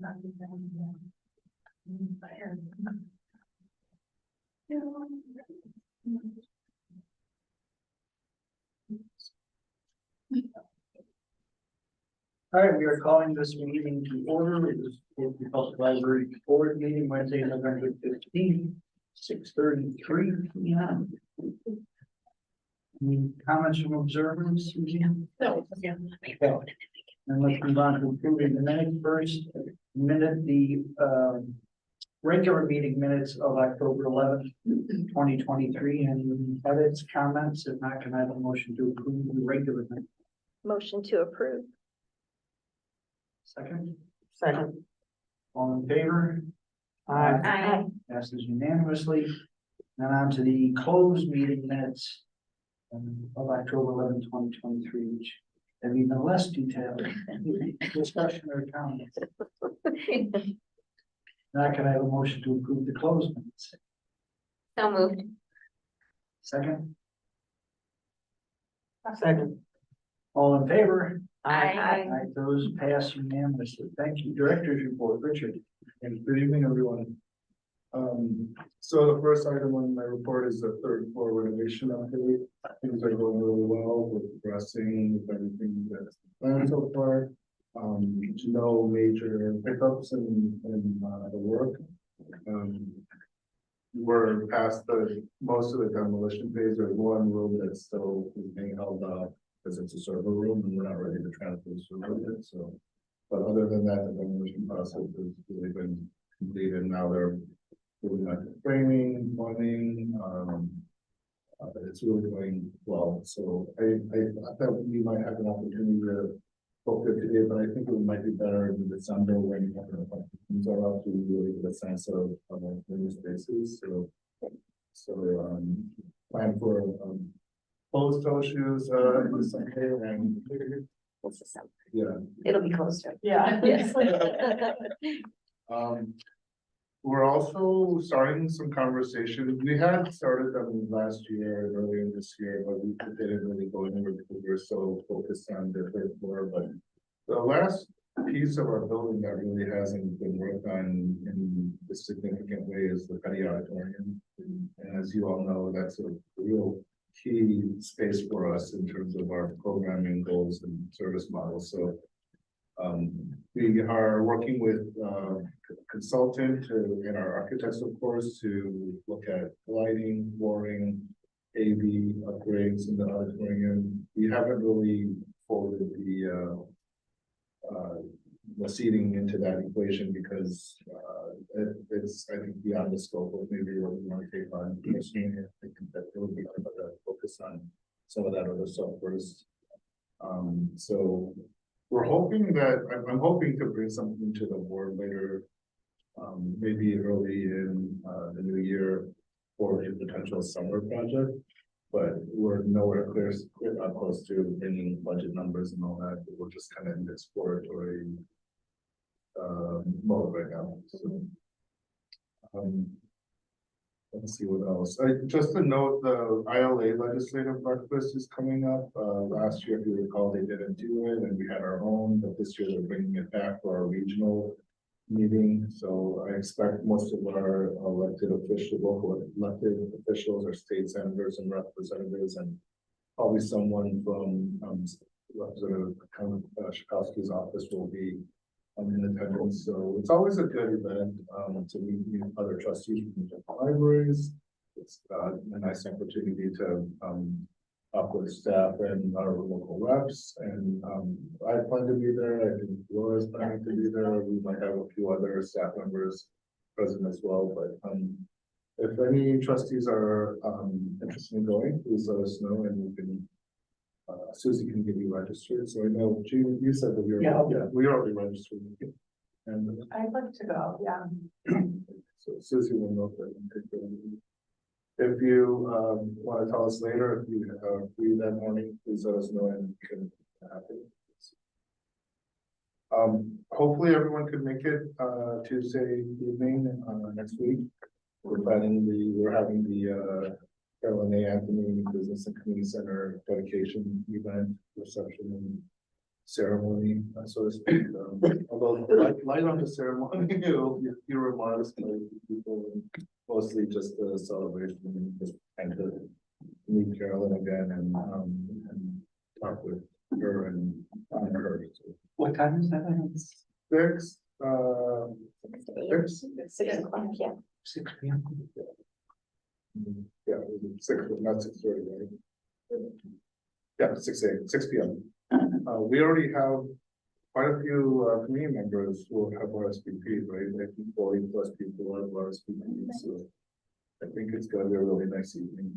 All right, we are calling this meeting to order. It is the Public Library Board meeting Wednesday, November 15th, 6:33 p.m. Any comments from observers? No. And let's move on to approving the minutes first. The regular meeting minutes of October 11th, 2023. And edits, comments, if not, can I have a motion to approve the regular minutes? Motion to approve. Second, Second. all in favor? Aye. Passes unanimously. And on to the closed meeting minutes of October 11th, 2023, which have even less detailed discussion or comments. Now can I have a motion to approve the closed minutes? So moved. Second, Second. all in favor? Aye. Aye, those pass unanimously. Thank you. Director's report, Richard. And good evening, everyone. So the first item on my report is the third floor renovation update. Things are going really well. We're progressing with everything that's planned so far. No major pickups in the work. We're past most of the demolition phase. There's one room that's still being held up because it's a server room and we're not ready to transfer the server yet. So, but other than that, the demolition process has really been completed. Now they're moving on to framing, plumbing. It's really going well. So I thought we might have an opportunity to focus today, but I think it might be better in December when things are up to really get a sense of the new spaces. So plan for closed toe shoes in Sunday and yeah. It'll be closer. Yeah. Yes. We're also starting some conversations. We had started them last year, earlier this year, but we didn't really go anywhere because we were so focused on the third floor. But the last piece of our building that really hasn't been worked on in a significant way is the Petty Auditorium. And as you all know, that's a real key space for us in terms of our programming goals and service models. So we are working with a consultant and our architects, of course, to look at lighting, flooring, AV upgrades in the auditorium. We haven't really folded the seating into that equation because it's, I think, beyond the scope of maybe what we want to take on. I think that it would be better to focus on some of that other stuff first. So we're hoping that I'm hoping to bring something to the board later, maybe early in the new year for a potential summer project, but we're nowhere close to bringing budget numbers and all that. We're just kind of in the exploratory mode right now. So, let's see what else. Just to note, the ILA legislative breakfast is coming up. Last year, if you recall, they didn't do it, and we had our own. But this year, they're bringing it back for our regional meeting. So I expect most of our local elected officials, our state senators and representatives, and probably someone from Representative Schakowsky's office will be in attendance. So it's always a good event to meet other trustees from different libraries. It's a nice opportunity to up with staff and our local reps. And I plan to be there. I think Laura's planning to be there. We might have a few other staff members present as well. But if any trustees are interested in going, please let us know and we can. Susie can get you registered. So I know you said that you're we already registered. And I'd like to go, yeah. so Susie will know that. If you want to tell us later, if you are free that morning, please let us know and we can happen. Hopefully everyone could make it Tuesday evening next week. We're having the Carolyn A. Anthony Business and Community Center dedication event reception and ceremony, so to speak. Although light on the ceremony, you remarks by people, and mostly just a celebration, and just kind of meet Carolyn again and talk with her and honor her. So, What time is that? 6, 6, 6 o'clock, yeah. 6 P.M. yeah, 6, but not 6:30, right? Yeah, 6 p.m. We already have quite a few community members who have RSVP, right? I think 40 plus people have RSVP, so I think it's gonna be a really nice evening.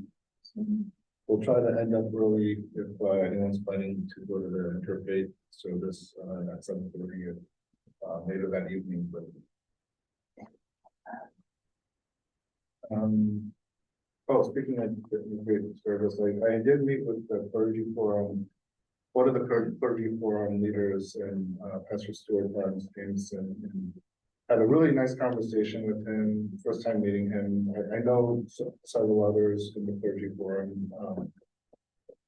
We'll try to end up early if anyone's planning to go to the interfaith service at 7:30 later that evening, but. Oh, speaking of the interfaith service, I did meet with the clergy forum. One of the clergy forum leaders and Pastor Stuart Barnes Jameson, and had a really nice conversation with him. First time meeting him. I know several others in the clergy forum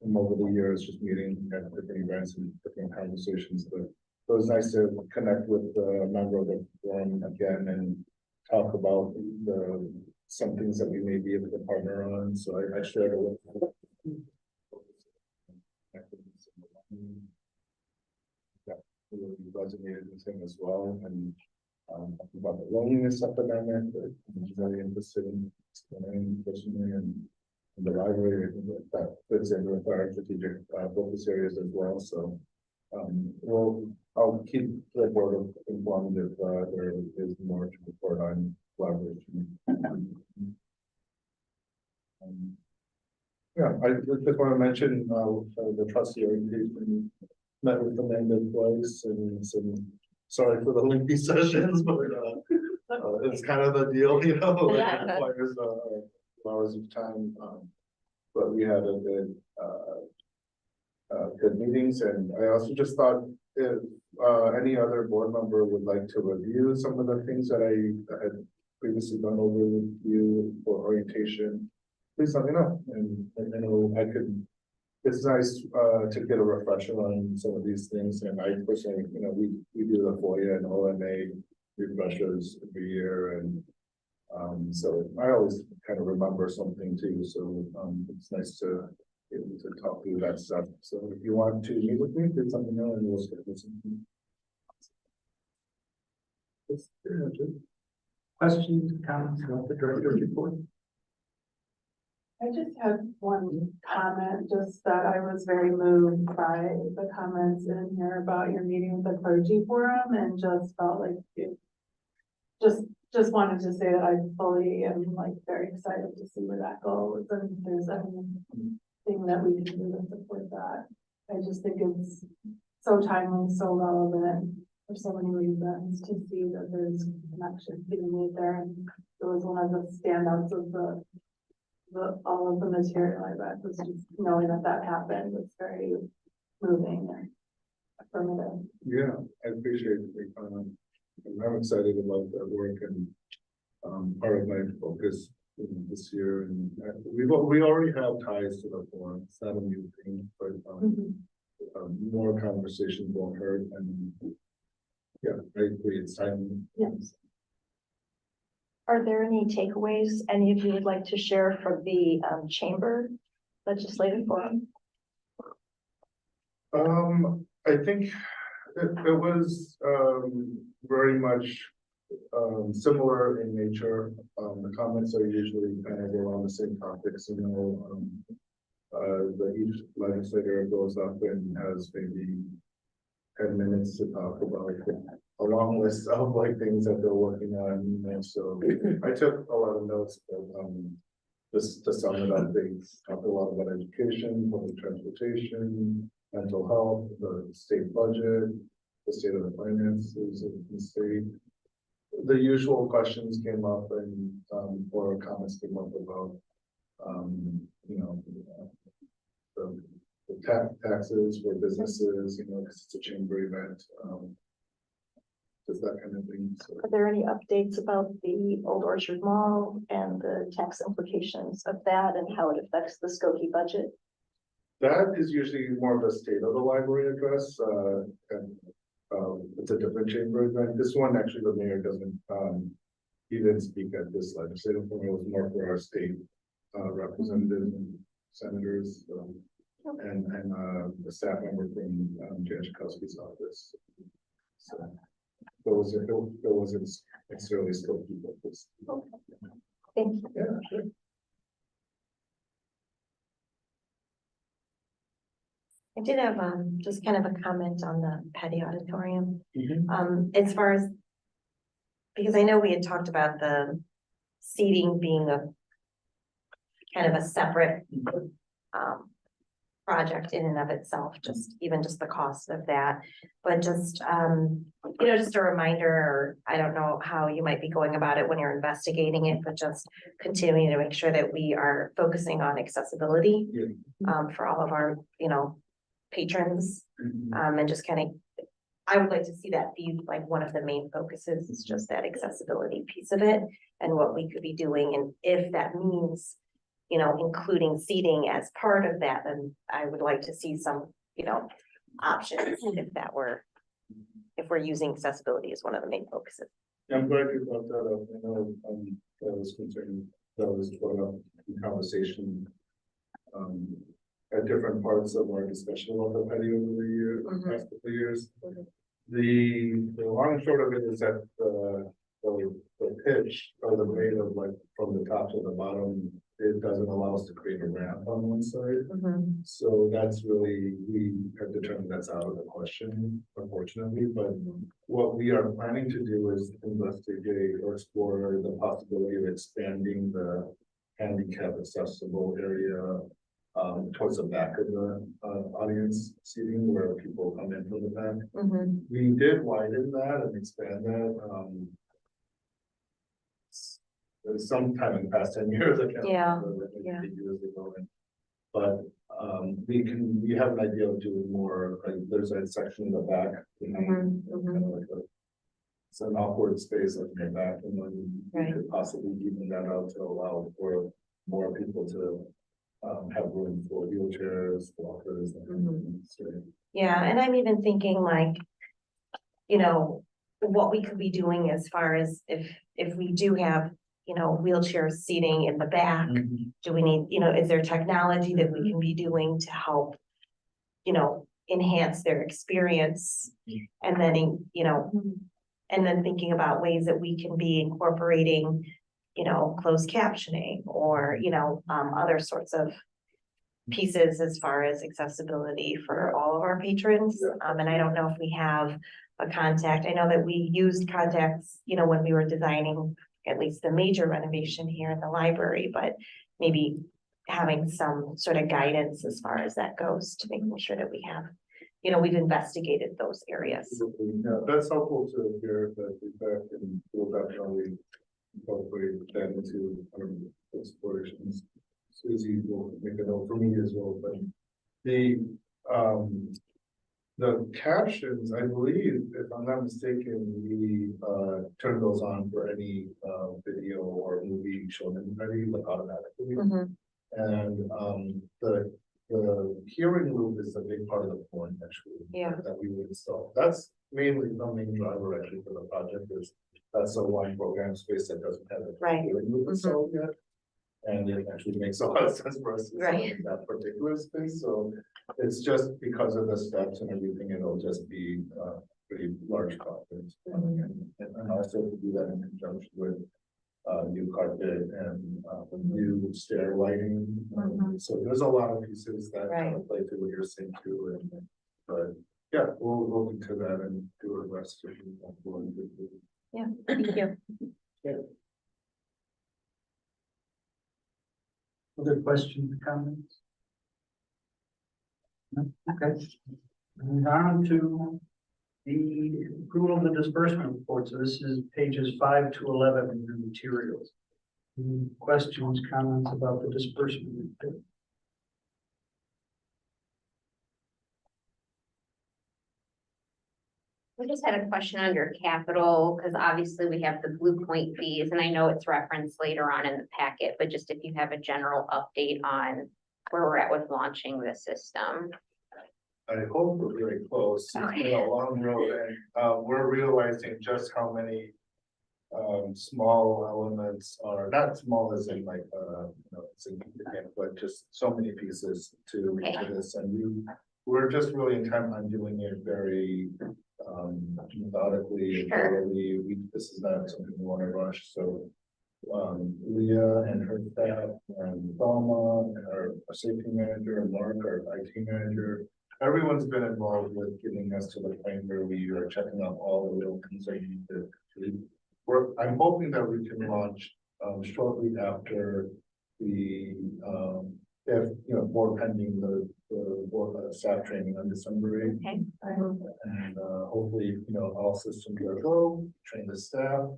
from over the years, just meeting at different events and different conversations. But it was nice to connect with a member of the forum again and talk about some things that we may be able to partner on. So I shared a little. That really resonated with him as well, and about the loneliness epidemic that I'm very interested in exploring personally, and the library, I think that fits in with our strategic focus areas as well. So I'll keep the board informed if there is more to report on collaboration. Yeah, I just want to mention the trustee orientation, met with Amanda twice, and sorry for the lengthy sessions, but it's kind of the deal, you know, it requires hours of time. But we had a good meetings, and I also just thought if any other board member would like to review some of the things that I had previously gone over with you for orientation, please let me know. And I know I could, it's nice to get a refresher on some of these things. And I personally, you know, we do the FOIA and OMA refreshers every year. And so I always kind of remember something too. So it's nice to be able to talk through that stuff. So if you want to meet with me, please let me know and we'll schedule something. That's pretty much it. Questions, comments about the director's report? I just had one comment, just that I was very moved by the comments in here about your meeting with the clergy forum, and just felt like it just wanted to say that I fully am like very excited to see where that goes, and if there's anything that we can do to support that. I just think it's so timely, so relevant for so many reasons to see that there's connections being made there, and it was one of the standouts of all of the material I read, was just knowing that happened was very moving and affirmative. Yeah, I appreciate it. I'm excited about that work, and part of my focus this year, and we already have ties to the forum. It's not a new thing, but more conversation won't hurt. And yeah, I agree. It's time. Yes. Are there any takeaways any of you would like to share from the chamber legislative forum? I think it was very much similar in nature. The comments are usually kind of around the same topics, you know. Each legislator goes up and has maybe 10 minutes to talk about a long list of like things that they're working on. And so I took a lot of notes, but just to sum it up, they talked a lot about education, public transportation, mental health, the state budget, the state of the finances of the state. The usual questions came up, and or comments came up about you know, the taxes for businesses, you know, because it's a chamber event, just that kind of thing. So. Are there any updates about the Old Orchard Mall and the tax implications of that and how it affects the Skokie budget? That is usually more of a state of the library address, and, it's a different chamber event. This one, actually, the mayor doesn't, he didn't speak at this legislative forum. It was more for our state, representatives and senators, and, the staff member from, Jan Schakowsky's office. So, there wasn't necessarily still people. Thank you. Yeah, sure. I did have just kind of a comment on the Petty Auditorium. Mhm. As far as, because I know we had talked about the seating being a kind of a separate project in and of itself, just even just the cost of that. But just, just a reminder, or I don't know how you might be going about it when you're investigating it, but just continuing to make sure that we are focusing on accessibility for all of our, patrons, and just kind of, I would like to see that be like one of the main focuses is just that accessibility piece of it and what we could be doing. And if that means, including seating as part of that, then I would like to see some, options if we're using accessibility as one of the main focuses. I'm glad you brought that up. I know, that was concerned, that was brought up in conversation. At different parts of our discussion about the patio over the year, past couple of years. The long and short of it is that the pitch or the grade of like from the top to the bottom, it doesn't allow us to create a ramp on one side. So that's really, we have determined that's out of the question, unfortunately, but what we are planning to do is investigate or explore the possibility of expanding the handicap accessible area towards the back of the audience seating where people come in from the back. We did widen that and expand that. Sometime in the past 10 years, I can't remember, like 8 years ago. But we have an idea of doing more. Like there's a section in the back, kind of like it's an awkward space in the back, and then we could possibly even that out to allow for more people to have room for wheelchairs, walkers. Yeah, and I'm even thinking like, what we could be doing as far as if we do have, wheelchair seating in the back, do we need, is there technology that we can be doing to help, enhance their experience? And then, and then thinking about ways that we can be incorporating, closed captioning or, other sorts of pieces as far as accessibility for all of our patrons. And I don't know if we have a contact. I know that we used contacts, when we were designing at least the major renovation here in the library, but maybe having some sort of guidance as far as that goes to making sure that we have, we've investigated those areas. Yeah, that's helpful to hear that feedback, and we'll definitely incorporate that into our explorations. Susie will make a note for me as well, but the captions, I believe, if I'm not mistaken, we turn those on for any video or movie shown in Petty, like automatically. And the hearing loop is a big part of the point actually that we would install. That's mainly the main driver actually for the project is that's a one program space that doesn't have a hearing loop installed yet. And it actually makes a lot of sense for us to in that particular space. So it's just because of the steps and everything, it'll just be pretty large cost. And also to do that in conjunction with new carpet and new stair lighting. So there's a lot of pieces that kind of play to what you're saying too. But yeah, we'll look into that and do a rest. Yeah, thank you. Other questions, comments? No? Okay. Moving on to the approval of the disbursement report. So this is pages 5 to 11 in your materials. Any questions, comments about the disbursement report? We just had a question under capital, because obviously we have the Blue Point fees, and I know it's referenced later on in the packet, but just if you have a general update on where we're at with launching the system. I hope we're very close. It's been a long road and, we're realizing just how many. Small elements are not small as in like, significant, but just so many pieces to this and we're just really intent on doing it very, methodically and Sure. thoroughly. This is not something we want to rush, so. Leah and her staff and Thelma and our safety manager and Mark, our IT manager. Everyone's been involved with getting us to the point where we are checking off all the little things that you need to. I'm hoping that we can launch, shortly after the, if, board pending the board, staff training on December 8th. Okay. And, hopefully, all systems are go, train the staff.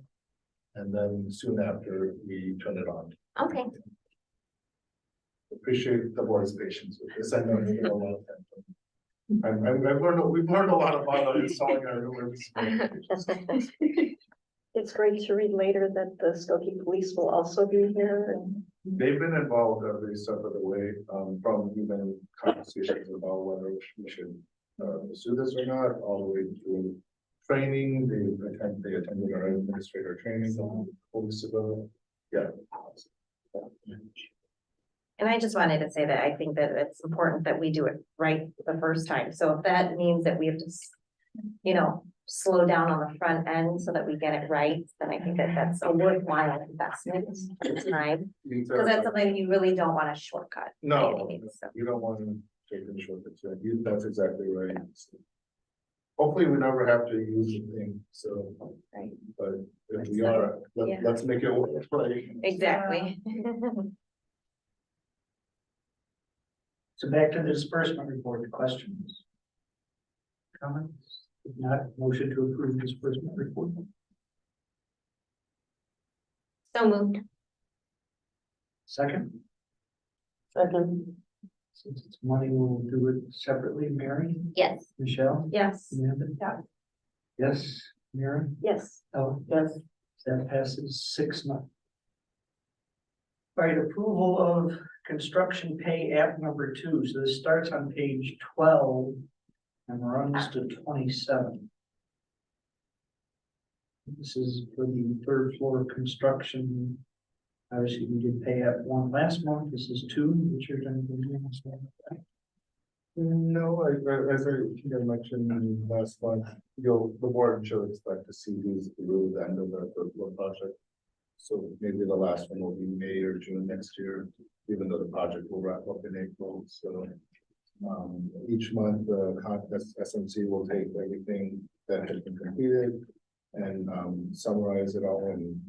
And then soon after, we turn it on. Okay, Appreciate the board's patience with this. I know it's been a long time. We've learned a lot about installing our new service. It's great to read later that the Skokie Police will also be here and. They've been involved every step of the way, from even conversations about whether we should pursue this or not, all the way through training. They attended our administrator training a weeks ago. Yeah. And I just wanted to say that I think that it's important that we do it right the first time. So if that means that we have to, slow down on the front end so that we get it right, then I think that that's a worthwhile investment of time. Because that's something you really don't want to shortcut. by any No, means, so. you don't want to take the shortcuts. That's exactly right. Hopefully, we never have to use the thing, so. Right. But if we are, Yeah. let's make it work, right? Exactly. So back to the disbursement report, questions? Comments? If not, motion to approve disbursement report. so moved. Second, Second. since it's money, we'll do it separately. Mary, Yes, Michelle, Yes. Amanda? Yeah. Yes, Mary, Yes. Ellen? Yes. That passes 6-0. All right, approval of construction pay app number 2. So this starts on page 12 and runs to 27. This is for the third floor construction. Obviously, we did pay app 1 last month. This is 2, which you're going to be doing. No, as I think I mentioned last month, the board should expect to see these through the end of the third floor project. So maybe the last one will be May or June next year, even though the project will wrap up in April. So each month, the contest SMC will take everything that has been completed and summarize it all and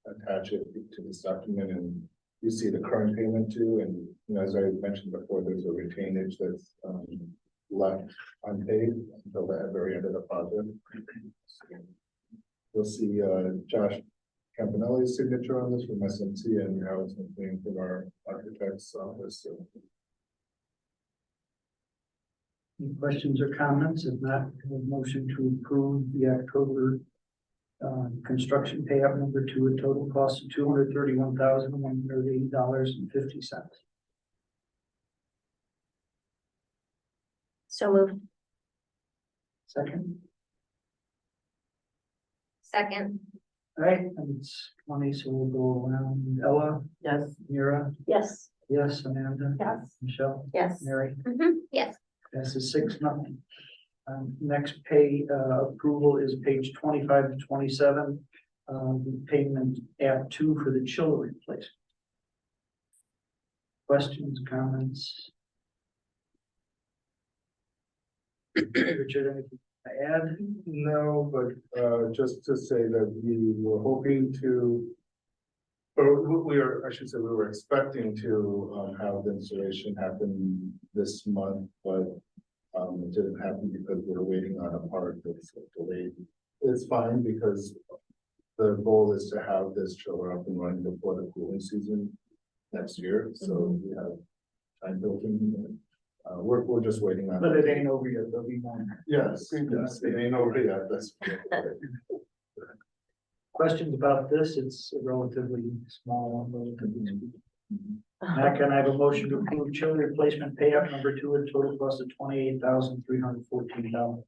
attach it to this document. And you see the current payment too. And as I mentioned before, there's a retainage that's left unpaid until the very end of the project. You'll see Josh Campanelli's signature on this from SMC and how it's been from our architect's office. So. Any questions or comments? If not, a motion to approve the October construction pay app number 2 at total cost of $231,180.50. So moved. Second, second, all right, and it's 20, so we'll go around. Ella, Yes. Mira, Yes. yes, Amanda, Yes. Michelle, Yes. Mary. yes, That's a 6-0. Next pay approval is page 25 to 27. Payment app 2 for the chiller replacement. Questions, comments? Richard, anything to add? No, but just to say that we were hoping to, or we were expecting to have the installation happen this month, but it didn't happen because we were waiting on a part that's delayed. It's fine because the goal is to have this chiller up and running before the cooling season next year. So we have time built in. We're just waiting on. But it ain't over yet, there'll be more. Yes, yes, it ain't over yet, that's. Questions about this? It's a relatively small one, relatively. Now can I have a motion to approve chiller replacement pay up number 2 at a total cost of $28,314?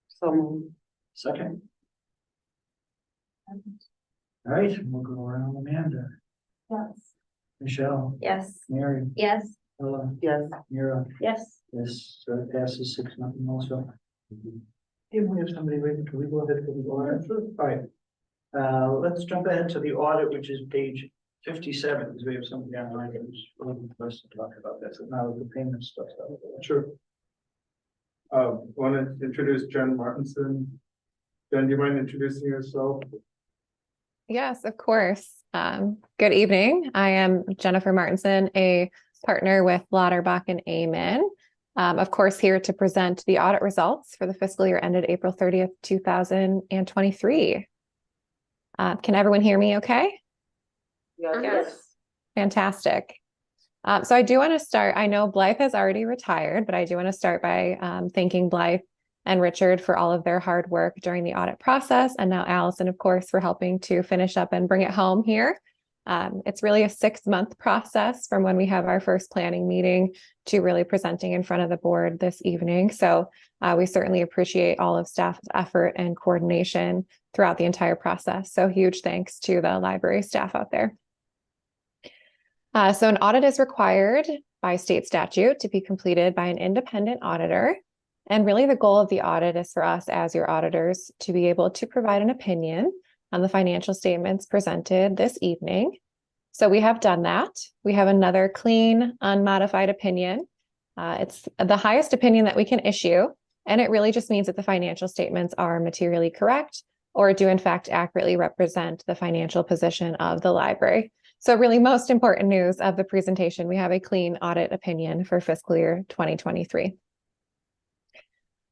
So moved. Second? All right, we'll go around. Amanda, Yes. Michelle, Yes. Mary, Yes, Ella, Yes. Mira. Yes. Yes, so it passes 6-0 also. If we have somebody ready, can we go ahead with the audit? All right. Let's jump ahead to the audit, which is page 57, because we have somebody online who's looking for us to talk about that. So now the payment stuff. Sure. Want to introduce Jen Martinson. Jen, do you mind introducing yourself? Yes, of course. Good evening. I am Jennifer Martinson, a partner with Lauterbach and Amen. Of course, here to present the audit results for the fiscal year ended April 30th, 2023. Can everyone hear me okay? Yes. Fantastic. So I do want to start, I know Blythe has already retired, but I do want to start by thanking Blythe and Richard for all of their hard work during the audit process. And now Allison, of course, for helping to finish up and bring it home here. It's really a 6-month process from when we have our first planning meeting to really presenting in front of the board this evening. So we certainly appreciate all of staff's effort and coordination throughout the entire process. So huge thanks to the library staff out there. So an audit is required by state statute to be completed by an independent auditor. And really the goal of the audit is for us as your auditors to be able to provide an opinion on the financial statements presented this evening. So we have done that. We have another clean, unmodified opinion. It's the highest opinion that we can issue, and it really just means that the financial statements are materially correct or do in fact accurately represent the financial position of the library. So really most important news of the presentation, we have a clean audit opinion for fiscal year 2023.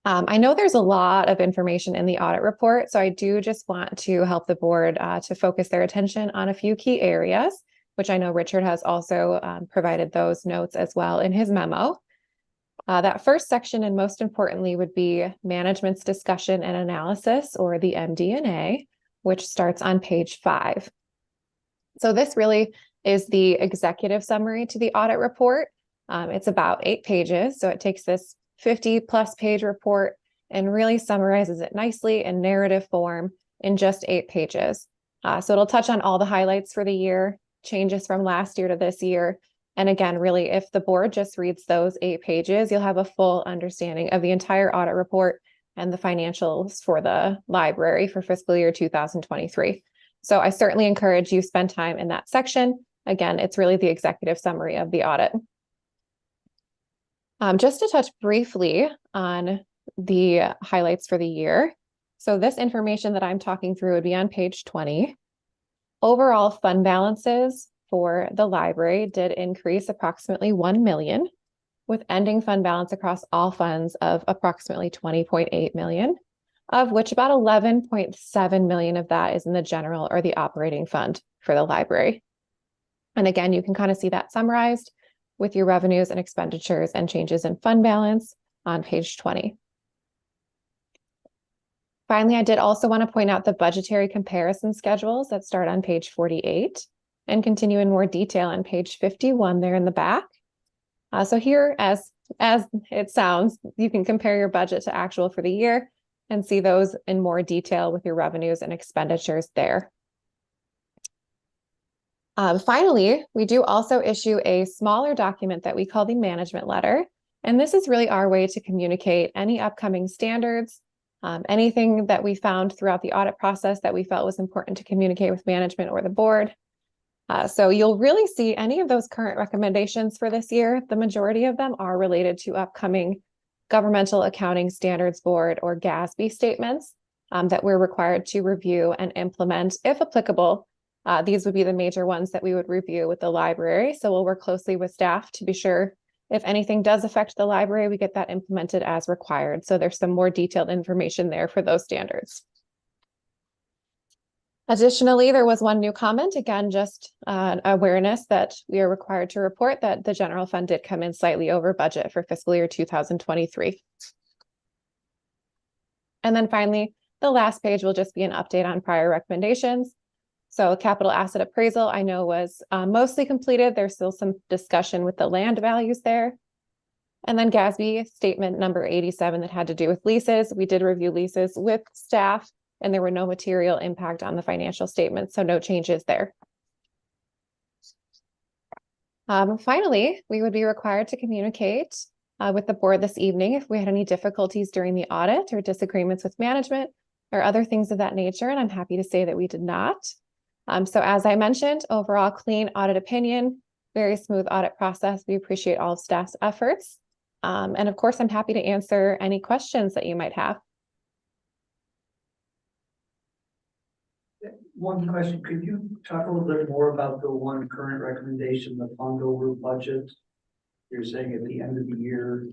I know there's a lot of information in the audit report, so I do just want to help the board to focus their attention on a few key areas, which I know Richard has also provided those notes as well in his memo. That first section, and most importantly, would be management's discussion and analysis, or the MD&A, which starts on page 5. So this really is the executive summary to the audit report. It's about 8 pages, so it takes this 50+ page report and really summarizes it nicely in narrative form in just 8 pages. So it'll touch on all the highlights for the year, changes from last year to this year. And again, really, if the board just reads those 8 pages, you'll have a full understanding of the entire audit report and the financials for the library for fiscal year 2023. So I certainly encourage you spend time in that section. Again, it's really the executive summary of the audit. Just to touch briefly on the highlights for the year. So this information that I'm talking through would be on page 20. Overall fund balances for the library did increase approximately $1 million, with ending fund balance across all funds of approximately $20.8 million, of which about $11.7 million of that is in the general or the operating fund for the library. And again, you can kind of see that summarized with your revenues and expenditures and changes in fund balance on page 20. Finally, I did also want to point out the budgetary comparison schedules that start on page 48 and continue in more detail on page 51 there in the back. So here, as it sounds, you can compare your budget to actual for the year and see those in more detail with your revenues and expenditures there. Finally, we do also issue a smaller document that we call the management letter. And this is really our way to communicate any upcoming standards, anything that we found throughout the audit process that we felt was important to communicate with management or the board. So you'll really see any of those current recommendations for this year. The majority of them are related to upcoming Governmental Accounting Standards Board, or GASB, statements that we're required to review and implement if applicable. These would be the major ones that we would review with the library. So we'll work closely with staff to be sure if anything does affect the library, we get that implemented as required. So there's some more detailed information there for those standards. Additionally, there was one new comment, again, just awareness that we are required to report that the general fund did come in slightly over budget for fiscal year 2023. And then finally, the last page will just be an update on prior recommendations. So capital asset appraisal, I know was mostly completed. There's still some discussion with the land values there. And then GASB statement number 87 that had to do with leases. We did review leases with staff and there were no material impact on the financial statements, so no changes there. Finally, we would be required to communicate with the board this evening if we had any difficulties during the audit or disagreements with management or other things of that nature, and I'm happy to say that we did not. So as I mentioned, overall clean audit opinion, very smooth audit process. We appreciate all of staff's efforts. And of course, I'm happy to answer any questions that you might have. One question, could you talk a little bit more about the one current recommendation, the fund over budget? You're saying at the end of the year,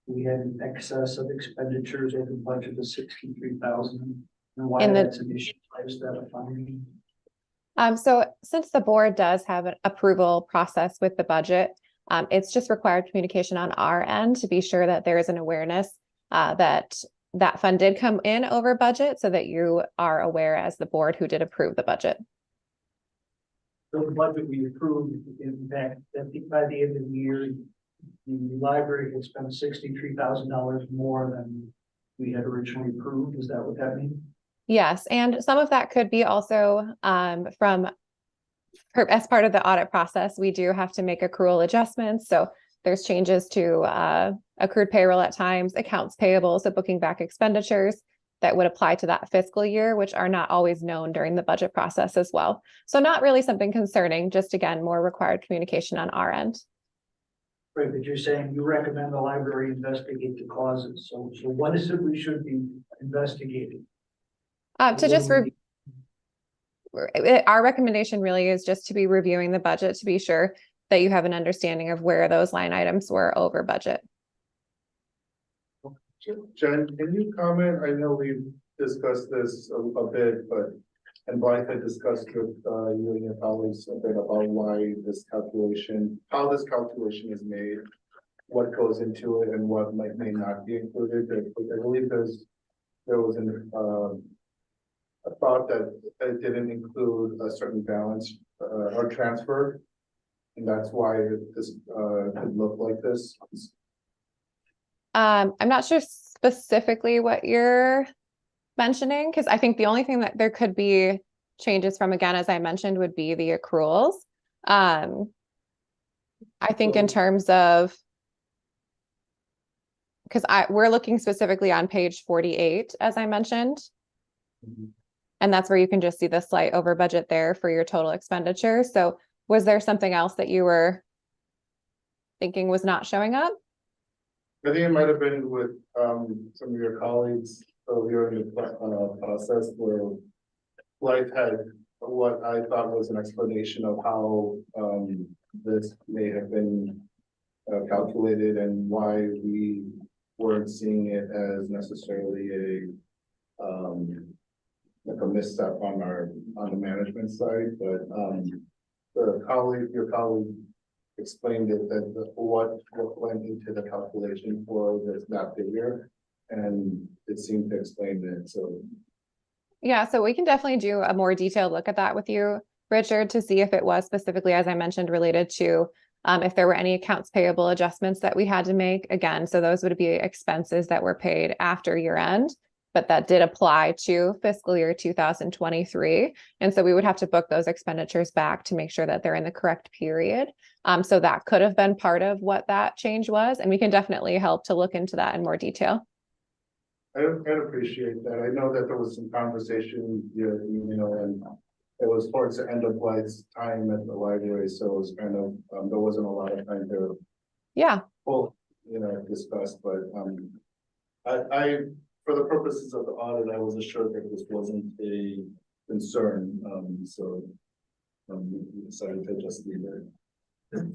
we had an excess of expenditures over budget of 63,000. And why that's an issue, why is that a finding? So since the board does have an approval process with the budget, it's just required communication on our end to be sure that there is an awareness that fund did come in over budget so that you are aware as the board who did approve the budget. So the budget we approved, in fact, by the end of the year, the library had spent $63,000 more than we had originally approved. Is that what that means? Yes, and some of that could be also as part of the audit process, we do have to make accrual adjustments. So there's changes to accrued payroll at times, accounts payable, so booking back expenditures that would apply to that fiscal year, which are not always known during the budget process as well. So not really something concerning, just again, more required communication on our end. Right, but you're saying you recommend the library investigate the causes. So what is it we should be investigating? To just our recommendation really is just to be reviewing the budget to be sure that you have an understanding of where those line items were over budget. Jen, can you comment? I know we've discussed this a bit, but, and Blythe had discussed with you and your colleagues a bit about why this calculation, how this calculation is made, what goes into it and what may not be included. I believe there was a thought that it didn't include a certain balance or transfer. And that's why this could look like this. I'm not sure specifically what you're mentioning, because I think the only thing that there could be changes from, again, as I mentioned, would be the accruals. I think in terms of, because we're looking specifically on page 48, as I mentioned. Mm-hmm. And that's where you can just see the slight over budget there for your total expenditure. So was there something else that you were thinking was not showing up? I think it might have been with some of your colleagues earlier in the process where Blythe had what I thought was an explanation of how this may have been calculated and why we weren't seeing it as necessarily like a misstep on the management side, but your colleague explained it that what went into the calculation for that figure, and it seemed to explain it. So yeah, so we can definitely do a more detailed look at that with you, Richard, to see if it was specifically, as I mentioned, related to if there were any accounts payable adjustments that we had to make. Again, so those would be expenses that were paid after year end, but that did apply to fiscal year 2023. And so we would have to book those expenditures back to make sure that they're in the correct period. So that could have been part of what that change was. And we can definitely help to look into that in more detail. I'd appreciate that. I know that there was some conversation, you know, and it was towards the end of Blythe's time at the library. So it was kind of, there wasn't a lot of time to discuss, but I for the purposes of the audit, I was assured that this wasn't a concern, so we decided to just leave it.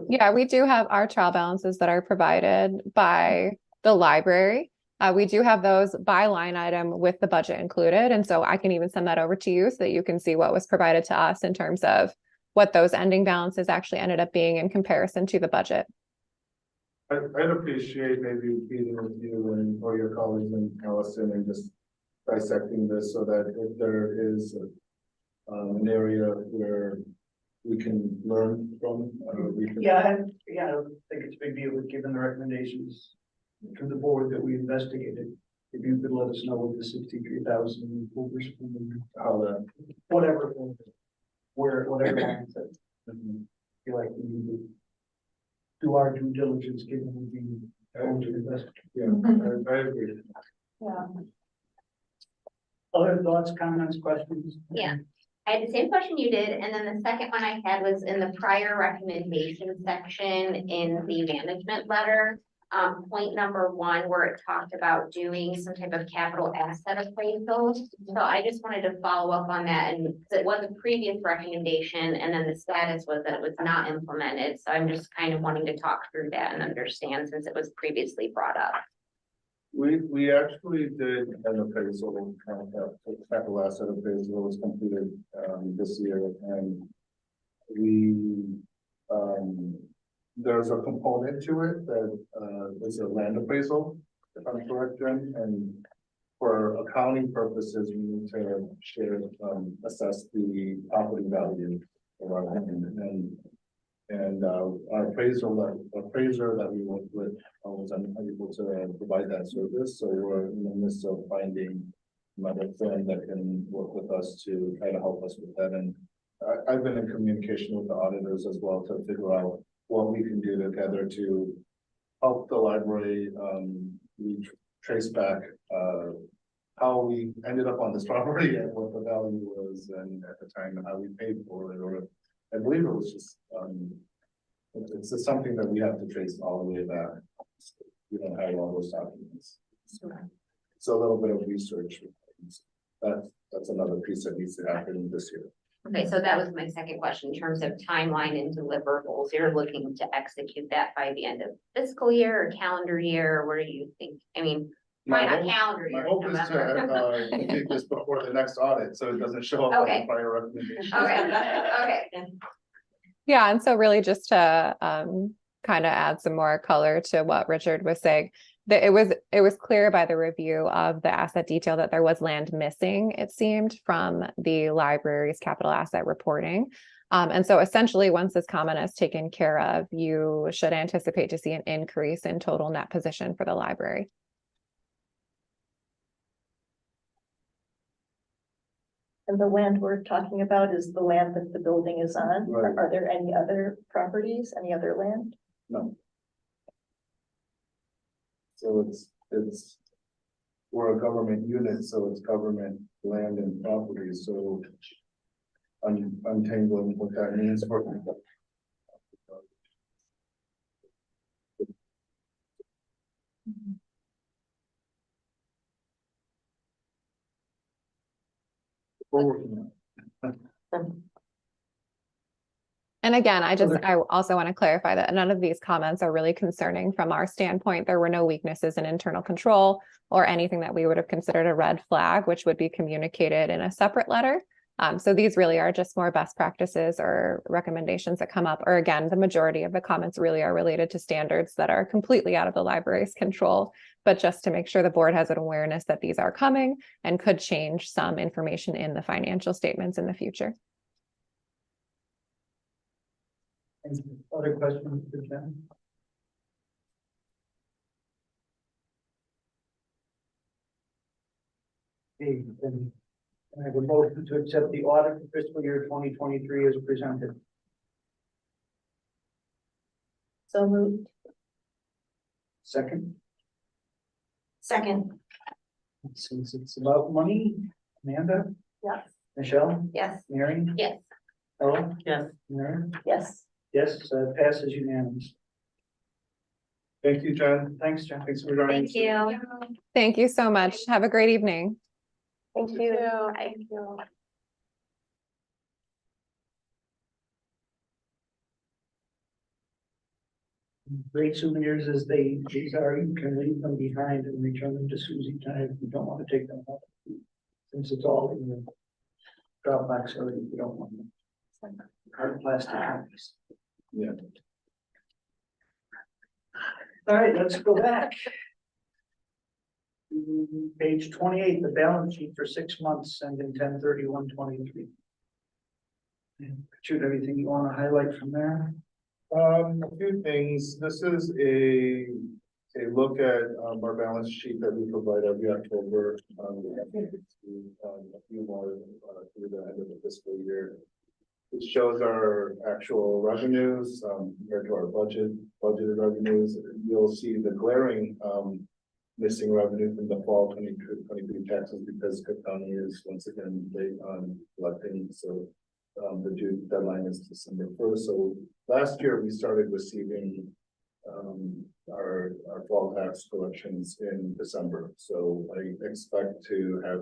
Yeah, we do have our trial balances that are provided by the library. We do have those by line item with the budget included, and so I can even send that over to you so that you can see what was provided to us in terms of what those ending balances actually ended up being in comparison to the budget. I'd appreciate maybe meeting with you or your colleagues in Allison and just dissecting this so that if there is an area where we can learn from, we can. Yeah, I think it's a big deal, given the recommendations to the board that we investigated. If you could let us know what the 63,000 How that. whatever, whatever lines that feel like we need to do our due diligence, given we've been told to investigate. Yeah, I agree. Yeah. Other thoughts, comments, questions? Yeah. I had the same question you did, and then the second one I had was in the prior recommendation section in the management letter. Point number 1, where it talked about doing some type of capital asset appraisal. So I just wanted to follow up on that, and 'cause it was a previous recommendation, and then the status was that it was not implemented. So I'm just kind of wanting to talk through that and understand, since it was previously brought up. We actually did an appraisal, capital asset appraisal was completed, this year, and we, there's a component to it that, is a land appraisal, if I'm correct, Jen, and for accounting purposes, we need to assess the property value of our land, and our appraiser that we worked with was unable to provide that service, so we're in the midst of finding another firm that can work with us to try to help us with that. And I've been in communication with the auditors as well to figure out what we can do together to help the library trace back how we ended up on this property and what the value was, and at the time and how we paid for it, or I believe it was just it's just something that we have to trace all the way back. We don't have all those documents. So a little bit of research. That's another piece that needs to happen this year. Okay, so that was my second question, in terms of timeline and deliverables. You're looking to execute that by the end of fiscal year or calendar year, or what do you think? I mean, why not calendar My year? hope is to complete this before the next audit, so it doesn't show up on Okay. the prior recommendation. Okay. Yeah, and so really just to kind of add some more color to what Richard was saying, that it was clear by the review of the asset detail that there was land missing, it seemed, from the library's capital asset reporting. And so essentially, once this comment is taken care of, you should anticipate to see an increase in total net position for the library. And the land we're talking about is the land that the building is on. Right. Are there any other properties, any other land? No. So it's, we're a government unit, so it's government land and property, so untangling what that means for. We're working on it. And again, I also want to clarify that none of these comments are really concerning from our standpoint. There were no weaknesses in internal control or anything that we would have considered a red flag, which would be communicated in a separate letter. So these really are just more best practices or recommendations that come up, or again, the majority of the comments really are related to standards that are completely out of the library's control, but just to make sure the board has an awareness that these are coming and could change some information in the financial statements in the future. Any other questions for Jen? Okay, then I have a motion to accept the audit for fiscal year 2023 as presented. So moved. Second, Second, since it's about money, Amanda, Yes. Michelle, yes. Mary, Yes. Ella, Yes. Mary, Yes. yes, passes unanimous. Thank you, Jen. Thanks, Jen. Thanks for joining. Thank you. Thank you so much. Have a great evening. Thank you. Thank you. Great souvenirs as these are, you can leave them behind and return them to Susie tonight if you don't want to take them home. Since it's all in the Dropbox already, if you don't want them. Hard plastic copies. Yeah. All right, let's go back. Page 28, the balance sheet for 6 months ending 10/31/23. Shoot, anything you want to highlight from there? A few things. This is a look at, our balance sheet that we provide every October. A few more, through the end of the fiscal year. It shows our actual revenues, compared to our budgeted revenues. You'll see the glaring, missing revenue from the fall 22-23 taxes because Cook County is once again late on collecting, so. The due deadline is December 1st, so last year we started receiving our fall tax collections in December, so I expect to have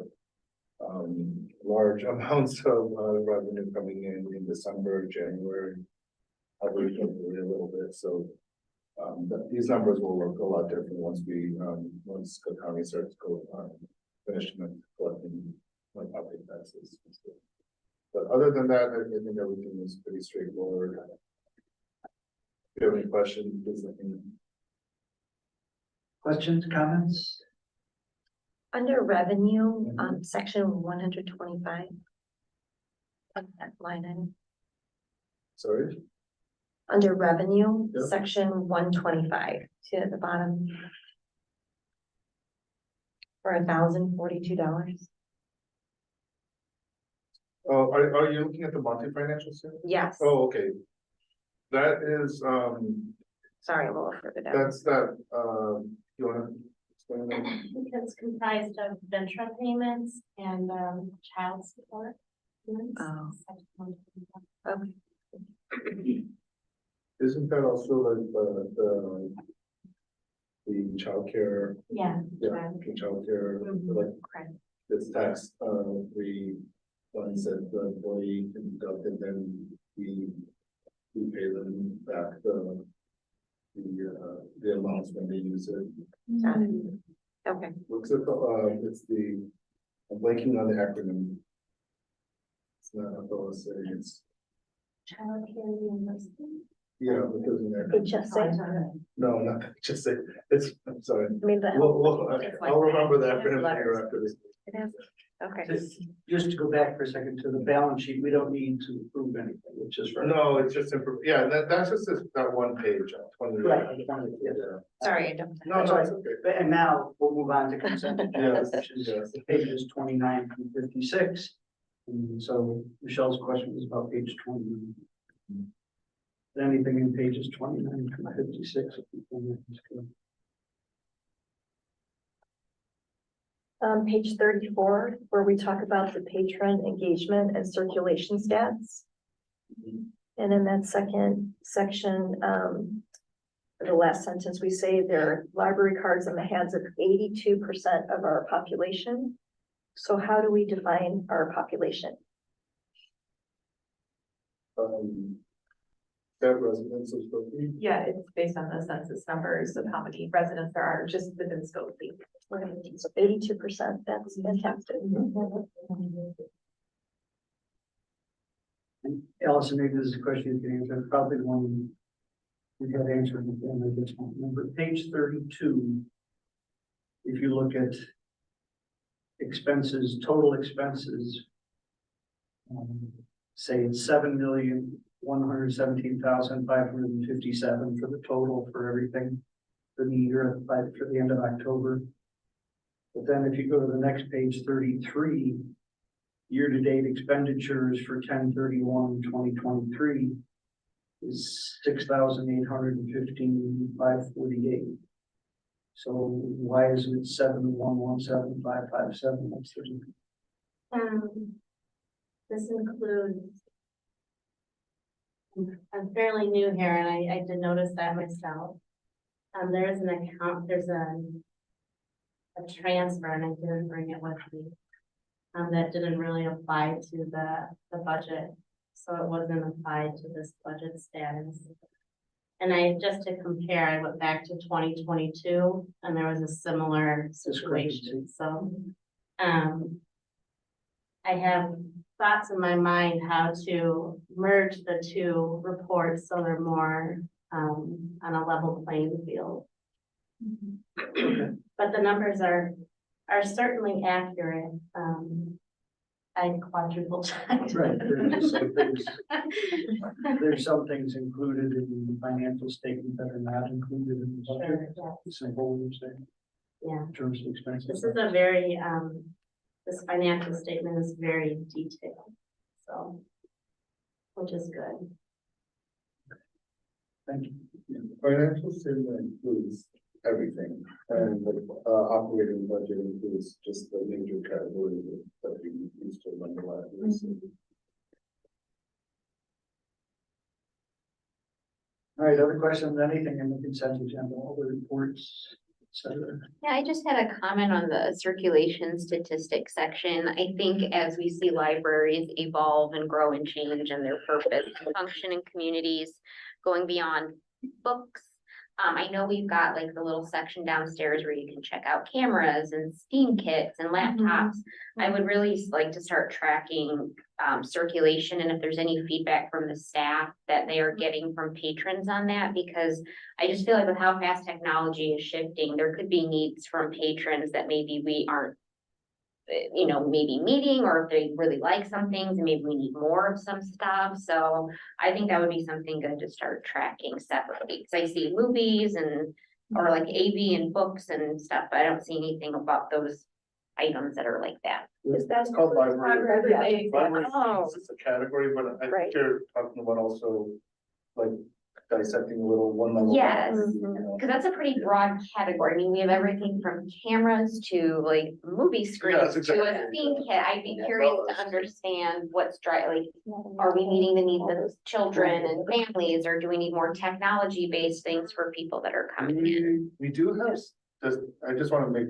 large amounts of revenue coming in December, January, February a little bit, so these numbers will look a lot different once Cook County starts finishing collecting property taxes. But other than that, I think everything is pretty straightforward. If you have any questions, please let me know. Questions, comments? Under revenue, section 125. That line item. Sorry? Under revenue, Yep. section 125, to the bottom. For $1,042. Oh, are you looking at the monthly financials here? Yes, Oh, okay. That is, sorry, a little further down. that's that, you wanna explain that? It's comprised of venture payments and child support. payments. Oh. Okay. Isn't that also like the childcare, Yeah. the childcare, like, Correct. it's tax, we funds that the employee can deduct and then we pay them back the amounts when they use it. Got it. Okay, What's it called? It's I'm blanking on the acronym. It's not FLSA, it's, Child care reimbursement. yeah, because in there. HSA. No, not just say, I'm sorry. I mean, the I'll remember that It is acronym letters. later after this. it is, okay. Just to go back for a second to the balance sheet, we don't need to approve anything, it's just for. No, it's just, yeah, that's just that one page, 20. Right. Yeah. Sorry, I don't. No, no, it's okay. And now we'll move on to consent agenda, Yes, which is yes. pages 29 through 56. And so Michelle's question was about page 29. Anything in pages 29 through 56? Page 34, where we talk about the patron engagement and circulation stats. And in that second section, the last sentence, we say there are library cards in the hands of 82% of our population. So how do we define our population? That residents of Skokie. Yeah, it's based on the census numbers of how many residents there are just within Skokie. So 82%, that's fantastic. Allison, maybe this is a question you can answer, probably the one we have answered, and I just don't remember. Page 32. If you look at expenses, total expenses, say it's 7,117,557 for the total for everything for the year for the end of October. But then if you go to the next page, 33, year-to-date expenditures for 10/31/2023 is 6,815,548. So why is it 7,117,557? That's the difference. This includes. I'm fairly new here and I did notice that myself. There is an account, there's a transfer and I didn't bring it with me. That didn't really apply to the budget, so it wasn't applied to this budget status. And just to compare, I went back to 2022 and there was a similar situation, so. I have thoughts in my mind how to merge the two reports so they're more, on a level playing field. But the numbers are are certainly accurate. I quadruple checked. Right, there's some things included in the financial statement that are not included in the budget. Sure, yeah. Simple, you say, Yeah, in terms of expenses. this is a very, this financial statement is very detailed, so. Which is good. Thank you. Financial statement includes everything, and the operating budget includes just the major categories that we use to run the libraries. All right, other questions, anything in the consent agenda, all the reports, et cetera? Yeah, I just had a comment on the circulation statistics section. I think as we see libraries evolve and grow and change and their purpose and function in communities, going beyond books. I know we've got like the little section downstairs where you can check out cameras and Steam kits and laptops. I would really like to start tracking circulation and if there's any feedback from the staff that they are getting from patrons on that, because I just feel like with how fast technology is shifting, there could be needs from patrons that maybe we aren't, you know, maybe meeting, or if they really like some things, and maybe we need more of some stuff. So I think that would be something good to start tracking separately, because I see movies and, or like AV and books and stuff, but I don't see anything about those items that are like that. It's called library. Library Oh. is a category, but I Right. think you're talking about also like dissecting a little one level. Yes. down, you know. Cause that's a pretty broad category. I mean, we have everything from cameras to like movie screens to exactly. a scene kit. I'd be Yeah, curious those. to understand what's like, are we meeting the needs of children and families, or do we need more technology-based things for people that are coming in? We do have, I just want to make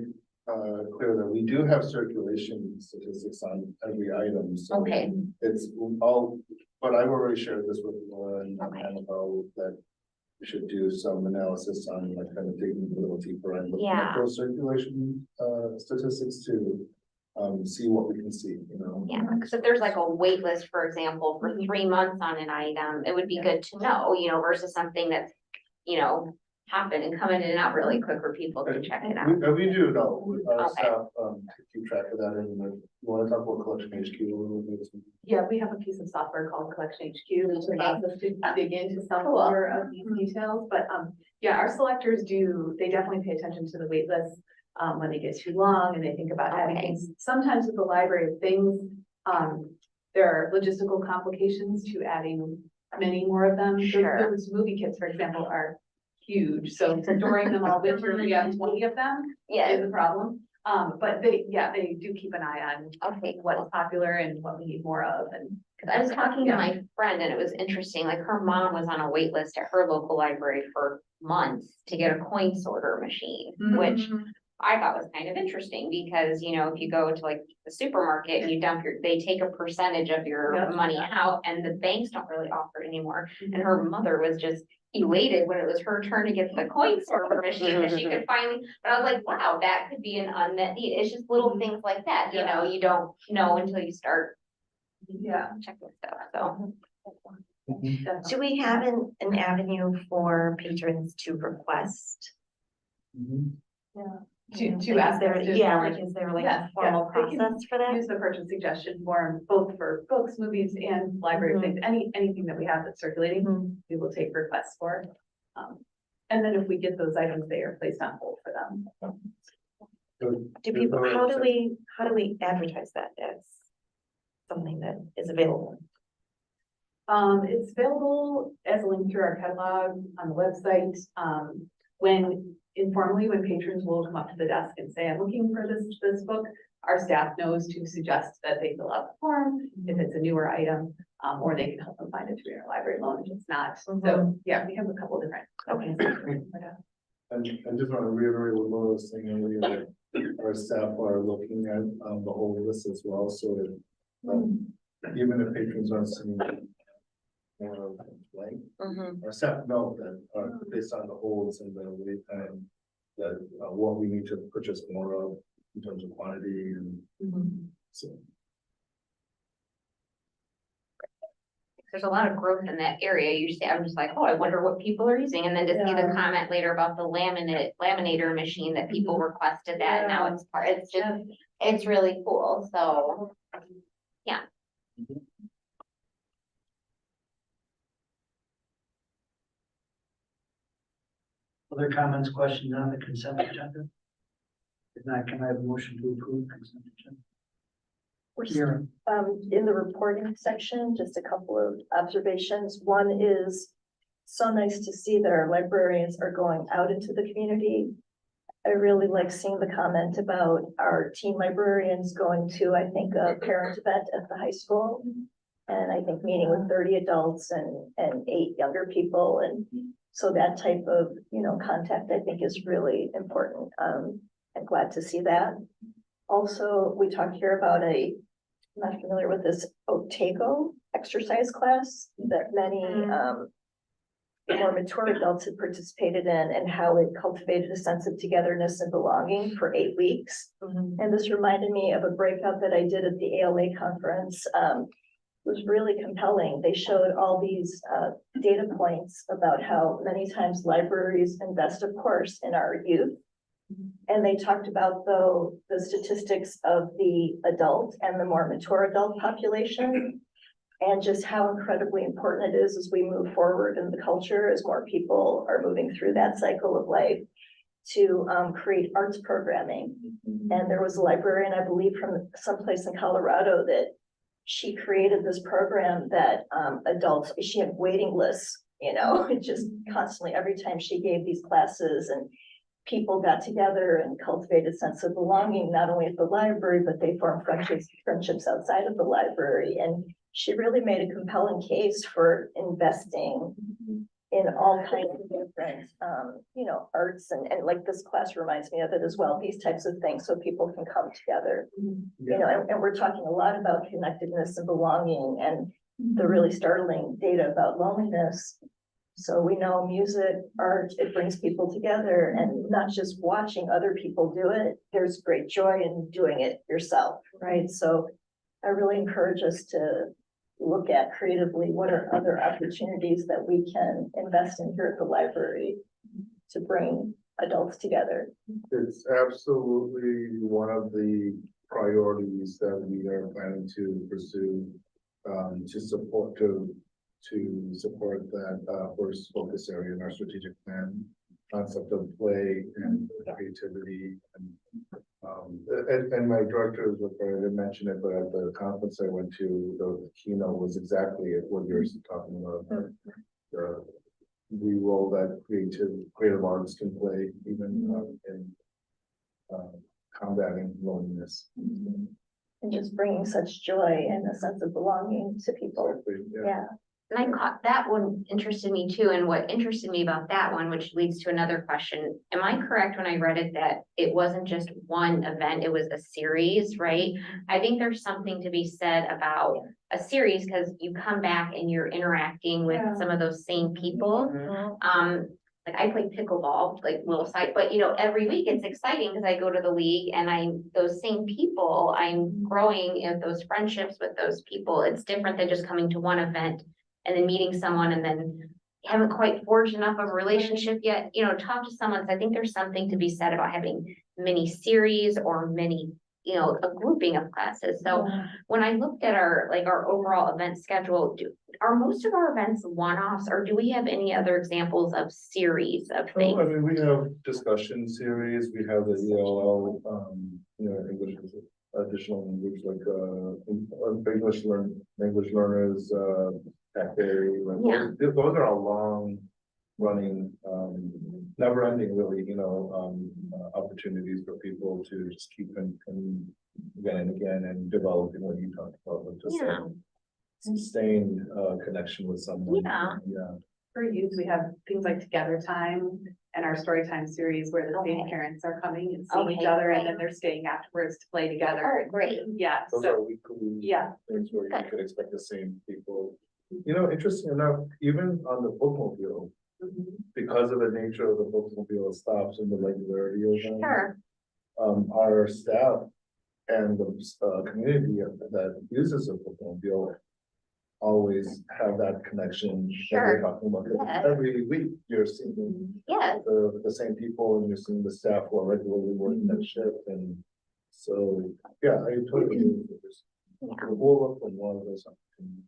clear that we do have circulation statistics on every item, so. Okay, It's all, but I've already shared this with Laura and Okay. Annabelle that we should do some analysis on like kind of digging a little deeper and looking Yeah. at those circulation statistics to see what we can see, you know. yeah, because if there's like a wait list, for example, for 3 months on an item, it would be good to know, you know, versus something that's, you know, happen and coming in and out really quick for people to check it out. We do know, our Okay. staff keep track of that, and you want to talk about Collection HQ a little bit? Yeah, we have a piece of software called Collection HQ, which allows us to dig into some Cool. more of these details, but, yeah, our selectors they definitely pay attention to the wait list. When they get too long and they think about adding Okay. things, sometimes with the library, there are logistical complications to adding many more of them. Sure. Those movie kits, for example, are huge, so storing them all winter, we have 20 of them Yeah, is a problem. But they do keep an eye on okay, what cool. is popular and what we need more of, and. I was talking to my friend and it was interesting, like her mom was on a wait list at her local library for months to get a coin sorter machine, which I thought was kind of interesting because, you know, if you go to like the supermarket and you dump they take a percentage of your Yep. money out, and the banks don't really offer it anymore. And her mother was just elated when it was her turn to get the coin sorter machine that she could finally, but I was like, wow, that could be an unmet need. It's just little things like that, you know, you don't know until you start Yeah. checking stuff, so. Do we have an avenue for patrons to request? To ask there, them to- yeah, like, is there like Yes, a formal yes, they can process for that? Use the purchase suggestion form, both for books, movies, and library things, anything that we have that's circulating, we will take requests for. And then if we get those items, they are placed on hold for them. Do people, how do we advertise that as something that is available? It's available as a link through our catalog on the website. When informally, when patrons will come up to the desk and say, I'm looking for this book, our staff knows to suggest that they fill out the form if it's a newer item, or they can help them find it through our library loan if it's not. So, yeah, we have a couple different. Okay. And I just want to reiterate what Laura was saying earlier, that our staff are looking at the whole list as well, so that even if patrons aren't seeing more blank, our staff know that based on the holds and the wait time, that what we need to purchase more of in terms of quantity and so. there's a lot of growth in that area. Usually I'm just like, oh, I wonder what people are using. And then to see the Yeah. comment later about the laminator machine that people requested that, and now it's part, it's just, it's really cool. So, Other comments, questions on the consent agenda? If not, can I have a motion to approve consent agenda? We're Here, in the reporting section, just a couple of observations. One is so nice to see that our librarians are going out into the community. I really like seeing the comment about our teen librarians going to, I think, a parent event at the high school. And I think meeting with 30 adults and 8 younger people. And so that type of, contact, I think, is really important. I'm glad to see that. Also, we talk here about I'm not familiar with this Otago exercise class that many more mature adults had participated in, and how it cultivated a sense of togetherness and belonging for 8 weeks. And this reminded me of a breakout that I did at the ALA conference. It was really compelling. They showed all these data points about how many times libraries invest, of course, in our youth. And they talked about the statistics of the adult and the more mature adult population, and just how incredibly important it is as we move forward in the culture, as more people are moving through that cycle of life, to create arts programming. And there was a librarian, I believe, from someplace in Colorado, that she created this program that adults, she had waiting lists, just constantly every time she gave these classes, and people got together and cultivated a sense of belonging, not only at the library, but they formed friendships outside of the library. And she really made a compelling case for investing in all kinds of different, arts, and like this class reminds me of it as well, these types of things, so people can come together. And we're talking a lot about connectedness and belonging, and the really startling data about loneliness. So we know music, art, it brings people together, and not just watching other people do it, there's great joy in doing it yourself, right? So I really encourage us to look at creatively what are other opportunities that we can invest in here at the library to bring adults together. It's absolutely one of the priorities that we are planning to pursue, to support that first focus area in our strategic plan, concept of play and creativity. And my director, I didn't mention it, but at the conference I went to, the keynote was exactly what you're talking about. The role that creative arts can play, even in combating loneliness. And just bringing such joy and a sense of belonging to people. Exactly, Yeah. and I caught that one interested me too. And what interested me about that one, which leads to another question. Am I correct when I read it that it wasn't just one event, it was a series, right? I think there's something to be said about a series, because you come back and you're interacting with some of those same people. Like I play pickleball, like little side, but every week it's exciting because I go to the league and those same people, I'm growing in those friendships with those people. It's different than just coming to one event and then meeting someone and then haven't quite forged enough of a relationship yet, talk to someone. So I think there's something to be said about having mini series or many, a grouping of classes. So when I looked at our overall event schedule, are most of our events one-offs, or do we have any other examples of series of things? I mean, we have discussion series, we have the ELL, English is additional language, like English learners, cafe, those are all long running, never ending really, opportunities for people to just keep coming again and again and developing what you talked about, with just a sustained connection with someone. Yeah. For youth, we have things like Together Time and our Story Time series, where the same parents are coming and seeing each other, and then they're staying afterwards to play together. All right, great. Yeah, Those so, are weekly things where you could expect the same people. Interesting enough, even on the bookmobile, because of the nature of the bookmobile stops and the regularity of them. Sure. Our staff and the community that uses a bookmobile always have that connection that Sure. we're talking about. 'Cause Yeah. Every week, you're seeing Yeah, the same people and you're seeing the staff who are regularly working that shift and so, yeah, I totally agree with this. Yeah. We'll look for one of those opportunities.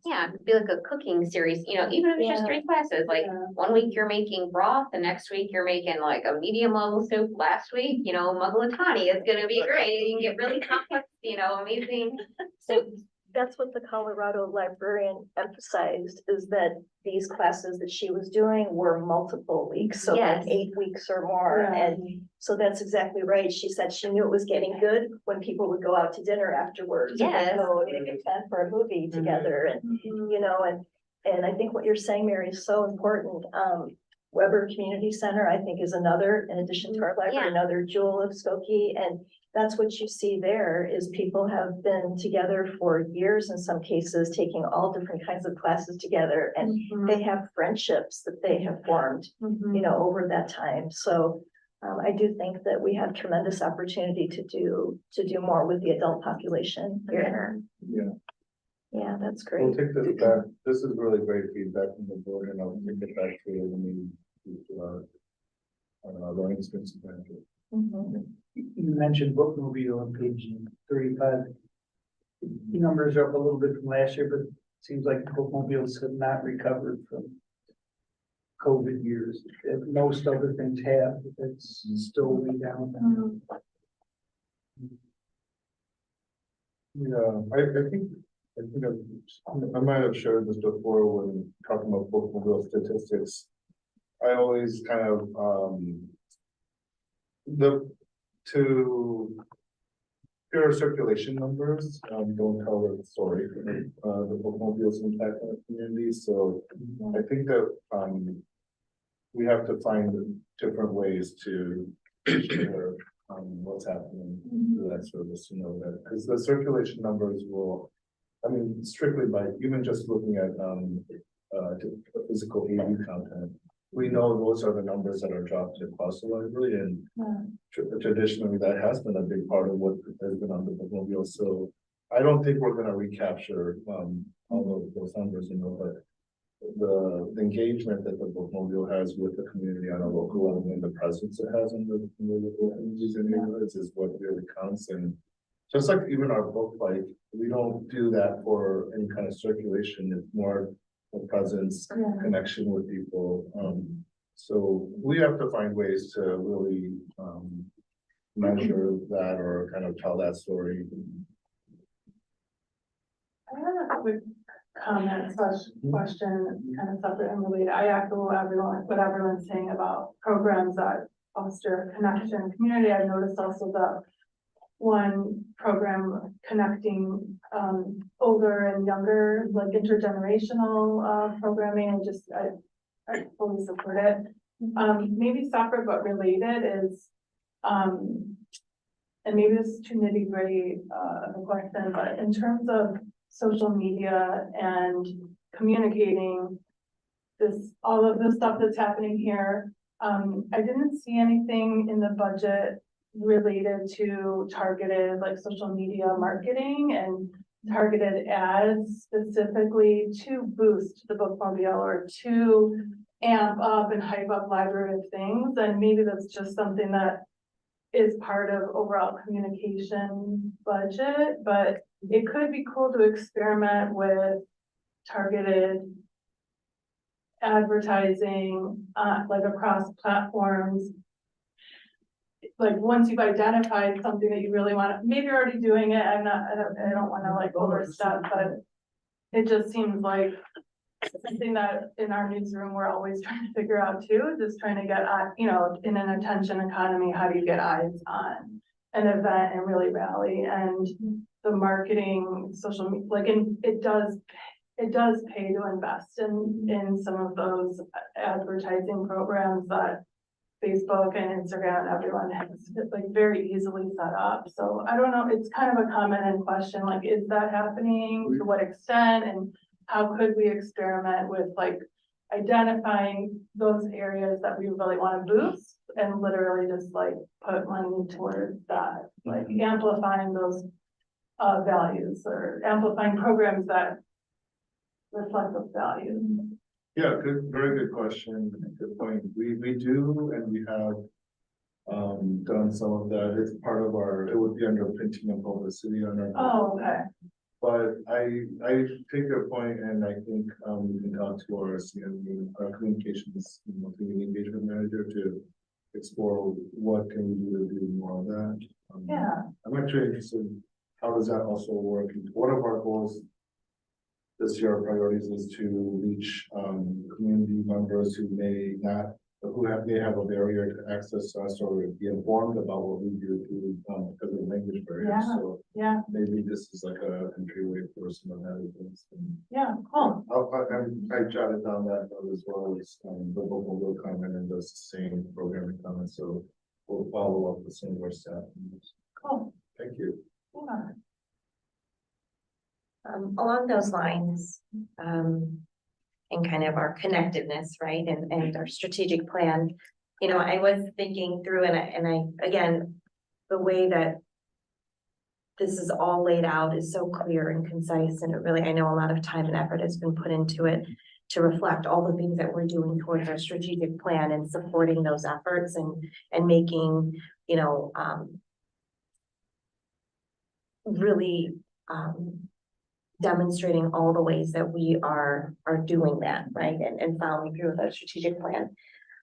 yeah, it'd be like a cooking series, you know, even if it's just Yeah. 3 classes, like Yeah. one week you're making broth, the next week you're making like a medium level soup. Last week, you know, mulligatawny is gonna be great. You can get really complex, you know, amazing soups. That's what the Colorado librarian emphasized, is that these classes that she was doing were multiple weeks, so Yes. like 8 weeks or more. Yeah. And so that's exactly right. She said she knew it was getting good when people would go out to dinner afterwards. and they'd Yes. go and make a plan for a movie together and, you know, and I think what you're saying, Mary, is so important. Weber Community Center, I think, is another, in addition to our library, Yeah. another jewel of Skokie. And that's what you see there, is people have been together for years, in some cases, taking all different kinds of classes together. And they have friendships that they have formed, you know, over that time. So I do think that we have tremendous opportunity to do more with the adult population here. Yeah, Yeah, that's we'll great. take this back. This is really great feedback from the board and I'll take it back to the meeting. To our learning experience manager. Mhm. You mentioned bookmobile on page 35. Numbers are up a little bit from last year, but it seems like bookmobiles have not recovered from COVID years. Most other things have, but it's still way down. Yeah, I think I might have shared this before when talking about bookmobile statistics. I always kind of, to pure circulation numbers, don't tell the story, the bookmobiles impact on the community, so I think that, we have to find different ways to share, what's happening through that service, you know, that, because the circulation numbers will, I mean, strictly by, even just looking at, physical AV content, we know those are the numbers that are dropped across the library, and traditionally, that has been a big part of what has been on the bookmobile, so I don't think we're gonna recapture, all of those numbers, you know, but the engagement that the bookmobile has with the community on a local level and the presence it has in the communities and neighborhoods is what really counts, and just like even our book, like, we don't do that for any kind of circulation, it's more a presence, connection with people. So we have to find ways to really measure that or kind of tell that story. I have a quick comment slash question, kind of separate and related. I echo what everyone's saying about programs that foster connection, community. I've noticed also the one program connecting older and younger, like intergenerational programming, and just I fully support it. Maybe separate but related is and maybe this is too nitty gritty of a question, but in terms of social media and communicating all of this stuff that's happening here, I didn't see anything in the budget related to targeted like social media marketing and targeted ads specifically to boost the bookmobile or to amp up and hype up library of things. And maybe that's just something that is part of overall communication budget, but it could be cool to experiment with targeted advertising, like across platforms. Like once you've identified something that you really want to, maybe you're already doing it. I don't want to like overstep, but it just seems like something that in our newsroom, we're always trying to figure out too, just trying to get, you know, in an attention economy, how do you get eyes on an event and really rally? And the marketing, social media, like, it does pay to invest in some of those advertising programs that Facebook and Instagram and everyone has like very easily set up. So I don't know, it's kind of a comment and question, like, is that happening? To what extent? And how could we experiment with like identifying those areas that we really want to boost and literally just like put money towards that, like amplifying those values or amplifying programs that reflect those values. Yeah, good, very good question, good point. We do, and we have done some of that. It's part of our, it would be under printing and publicity on our. Oh, okay. But I take your point, and I think we can talk to our CME, our communications, community engagement manager to explore what can we do to do more of that. Yeah. I'm actually interested, how does that also work? One of our goals this year, our priorities is to reach community members who may not, may have a barrier to access us or be informed about what we do through because of language barriers. Yeah. So Yeah, maybe this is like a entryway for some of that. yeah, cool. I jotted down that note as well as the local will comment and does the same programming comment. So we'll follow up with some of our staff. Cool. Thank you. Yeah. Along those lines, and kind of our connectedness, right, and our strategic plan. You know, I was thinking through and I, again, the way that this is all laid out is so clear and concise, and it really, I know a lot of time and effort has been put into it to reflect all the things that we're doing towards our strategic plan and supporting those efforts and making, you know, really, demonstrating all the ways that we are doing that, right, and following through with our strategic plan.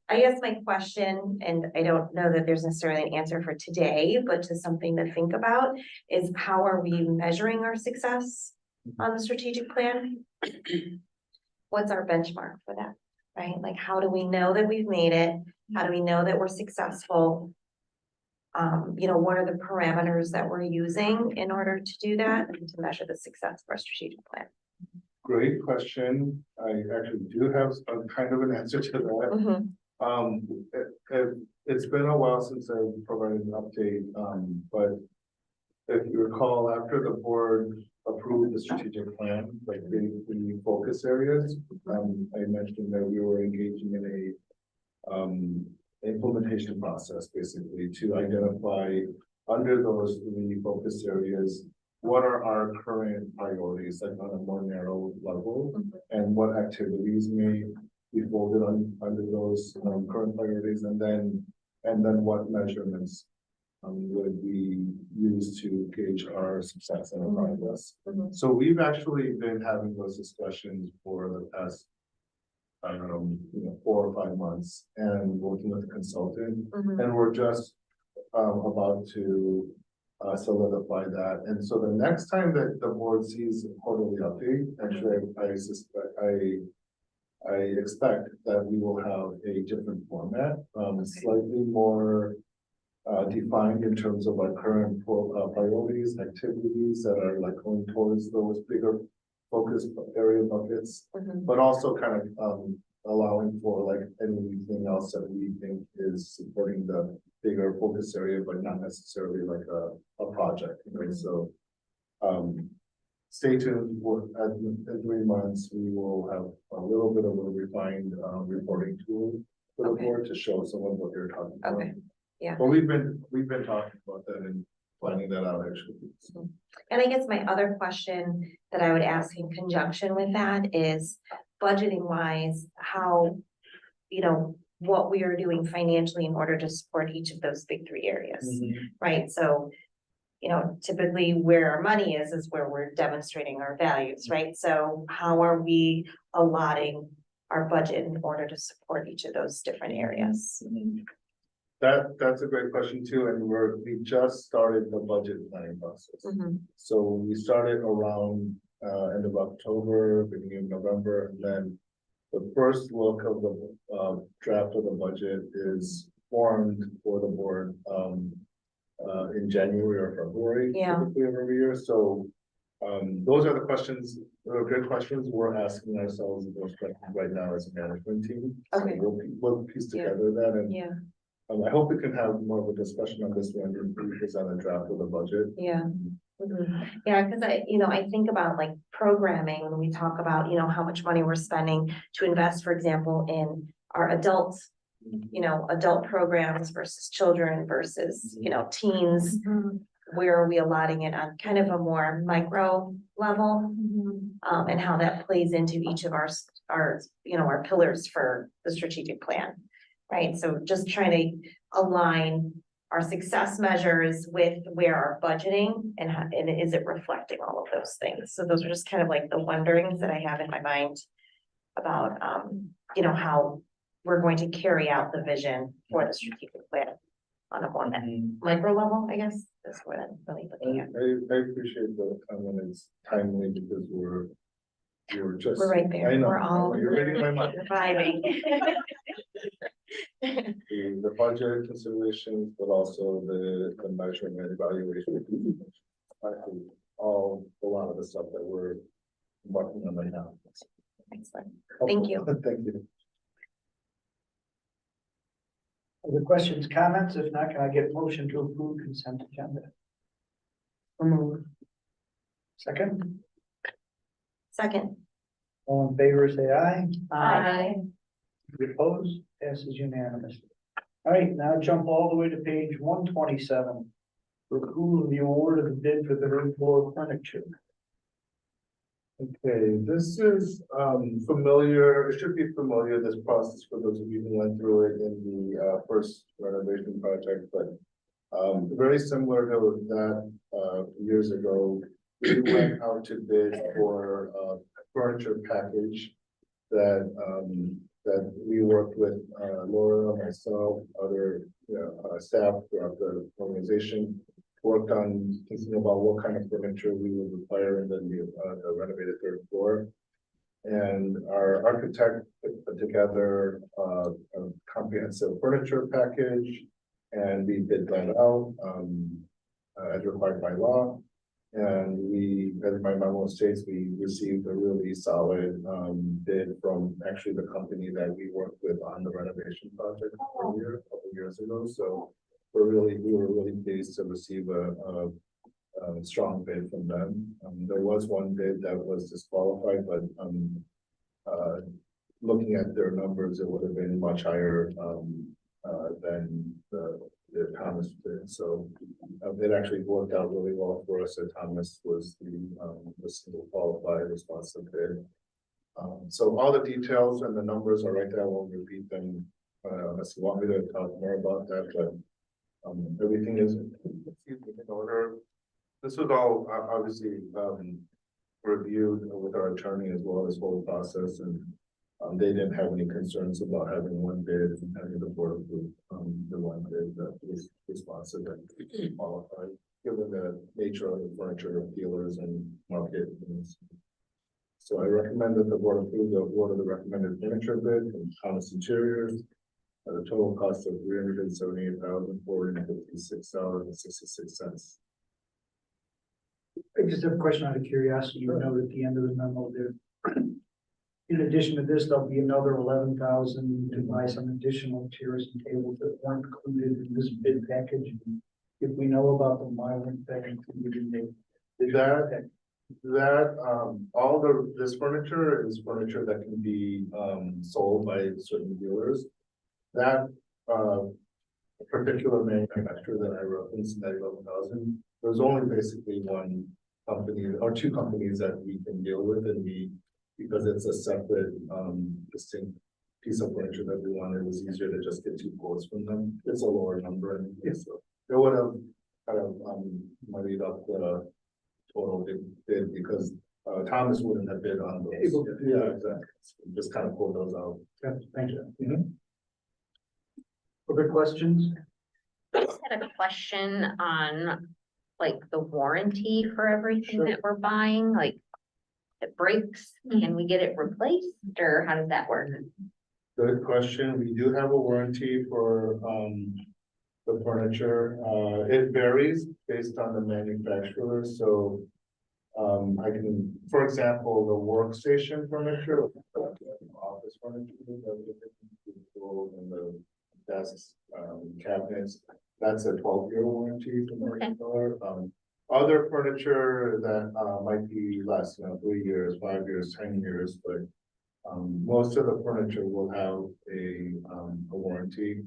I guess my question, and I don't know that there's necessarily an answer for today, but just something to think about, is how are we measuring our success on the strategic plan? What's our benchmark for that, right? Like, how do we know that we've made it? How do we know that we're successful? You know, what are the parameters that we're using in order to do that and to measure the success of our strategic plan? Great question. I actually do have a kind of an answer to that. It's been a while since I provided an update, but if you recall, after the board approved the strategic plan, like the focus areas, I mentioned that we were engaging in a implementation process, basically, to identify under those three focus areas, what are our current priorities, like on a more narrow level, and what activities may be folded under those current priorities, and then what measurements would we use to gauge our success and our progress. So we've actually been having those discussions for the past, I don't know, 4 or 5 months, and working with a consultant, and we're just about to solidify that. And so the next time that the board sees a quarterly update, actually, I expect that we will have a different format, slightly more defined in terms of our current priorities, activities that are like going towards those bigger focus area buckets, but also kind of allowing for like anything else that we think is supporting the bigger focus area, but not necessarily like a project, right? So stay tuned for in 3 months. We will have a little bit of a refined reporting tool for the board to show some of what you're talking about. Okay, yeah. But we've been talking about that and planning that out actually. So. And I guess my other question that I would ask in conjunction with that is budgeting wise, how, you know, what we are doing financially in order to support each of those big 3 areas, right? So, you know, typically where our money is where we're demonstrating our values, right? So how are we allotting our budget in order to support each of those different areas? That's a great question too, and we just started the budget planning process. So we started around end of October, beginning of November, and then the first look of the draft of the budget is formed for the board in January or February, typically of every year. So those are the questions, good questions we're asking ourselves those questions right now as a management team. Okay. So we'll piece together that, and I hope we can have more of a discussion on this when we present a draft of the budget. Yeah. Yeah, because I think about like programming when we talk about, you know, how much money we're spending to invest, for example, in our adult, you know, adult programs versus children versus, you know, teens. where are we allotting it on kind of a more micro level? And how that plays into each of our, our pillars for the strategic plan, right? So just trying to align our success measures with where our budgeting and is it reflecting all of those things? So those are just kind of like the wonderings that I have in my mind about, how we're going to carry out the vision for the strategic plan on a more micro level, I guess, is what I'm really looking at. I appreciate the comment, it's timely because we're just. We're right there. I know, We're all you're reading my mind. vibing. The budget considerations, but also the measurement and evaluation. I think a lot of the stuff that we're working on right now. Excellent. Thank you. Thank you. Other questions, comments? If not, can I get motion to approve consent agenda? Second, Second. all in favor, say aye. Aye. Opposed, passes unanimously. All right, now jump all the way to page 127. Approval of the award of the bid for the third floor furniture. Okay, this is familiar, it should be familiar, this process for those of you who went through it in the first renovation project, but very similar to that years ago. We went out to bid for a furniture package that we worked with Laura, myself, other staff throughout the organization. Worked on thinking about what kind of furniture we would require in the new renovated third floor. And our architect put together a comprehensive furniture package, and we bid that out as required by law. And we, as my memo states, we received a really solid bid from actually the company that we worked with on the renovation project earlier, a couple years ago. So we were really pleased to receive a strong bid from them. There was one bid that was disqualified, but looking at their numbers, it would have been much higher than the Thomas bid. So it actually worked out really well for us. That Thomas was the single qualified responsive bid. So all the details and the numbers are right there. I won't repeat them unless you want me to talk more about that, but everything is in order. This was all obviously reviewed with our attorney as well as whole process, and they didn't have any concerns about having one bid and having the board approve the one bid that was responsive and qualified, given the nature of the furniture dealers and market. So I recommend that the board approve the award of the recommended furniture bid from Thomas Interiors at a total cost of $378,456.66. I just have a question out of curiosity. You know, at the end of the memo there, in addition to this, there'll be another 11,000 to buy some additional chairs and tables that weren't included in this bid package. If we know about them, why weren't they included in the This furniture is furniture that can be sold by certain dealers. That particular manufacturer that I referenced, that 11,000, there's only basically one company or two companies that we can deal with, and because it's a separate distinct piece of furniture that we wanted, it was easier to just get two quotes from them. It's a lower number, and so it would have kind of muddied up the total bid because Thomas wouldn't have bid on those. Yeah, exactly. So just kind of pull those out. Thank you. Other questions? I just had a question on like the warranty for everything Sure. that we're buying, like it breaks, can we get it replaced or how does that work? Good question. We do have a warranty for the furniture. It varies based on the manufacturer. So I can, for example, the workstation furniture, office furniture, and the desks, cabinets, that's a 12-year warranty from the retailer. Other furniture that might be less, 3 years, 5 years, 10 years, but most of the furniture will have a warranty.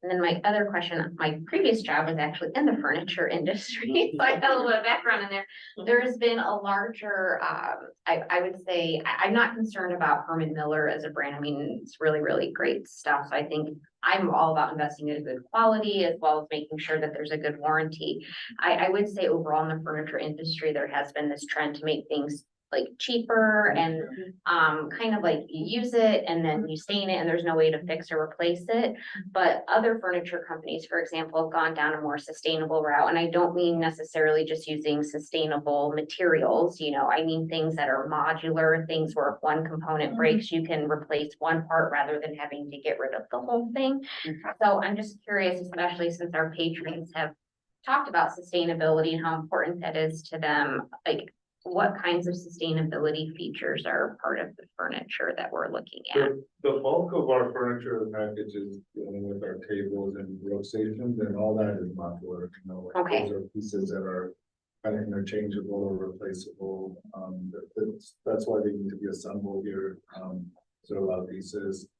And then my other question, my previous job was actually in the furniture industry, so I got a little bit of background in there. There's been a larger, I would say, I'm not concerned about Herman Miller as a brand. I mean, it's really, really great stuff. So I think I'm all about investing in good quality as well as making sure that there's a good warranty. I would say overall in the furniture industry, there has been this trend to make things like cheaper and kind of like you use it and then you stain it and there's no way to fix or replace it. But other furniture companies, for example, have gone down a more sustainable route. And I don't mean necessarily just using sustainable materials, you know, I mean things that are modular, things where if one component breaks, you can replace one part rather than having to get rid of the whole thing. So I'm just curious, especially since our patrons have talked about sustainability and how important that is to them, like what kinds of sustainability features are part of the furniture that we're looking at? The bulk of our furniture package is dealing with our tables and workstations, and all that is modular, you know. Like Okay. those are pieces that are kind of interchangeable or replaceable. That's why they need to be assembled here. So a lot of pieces.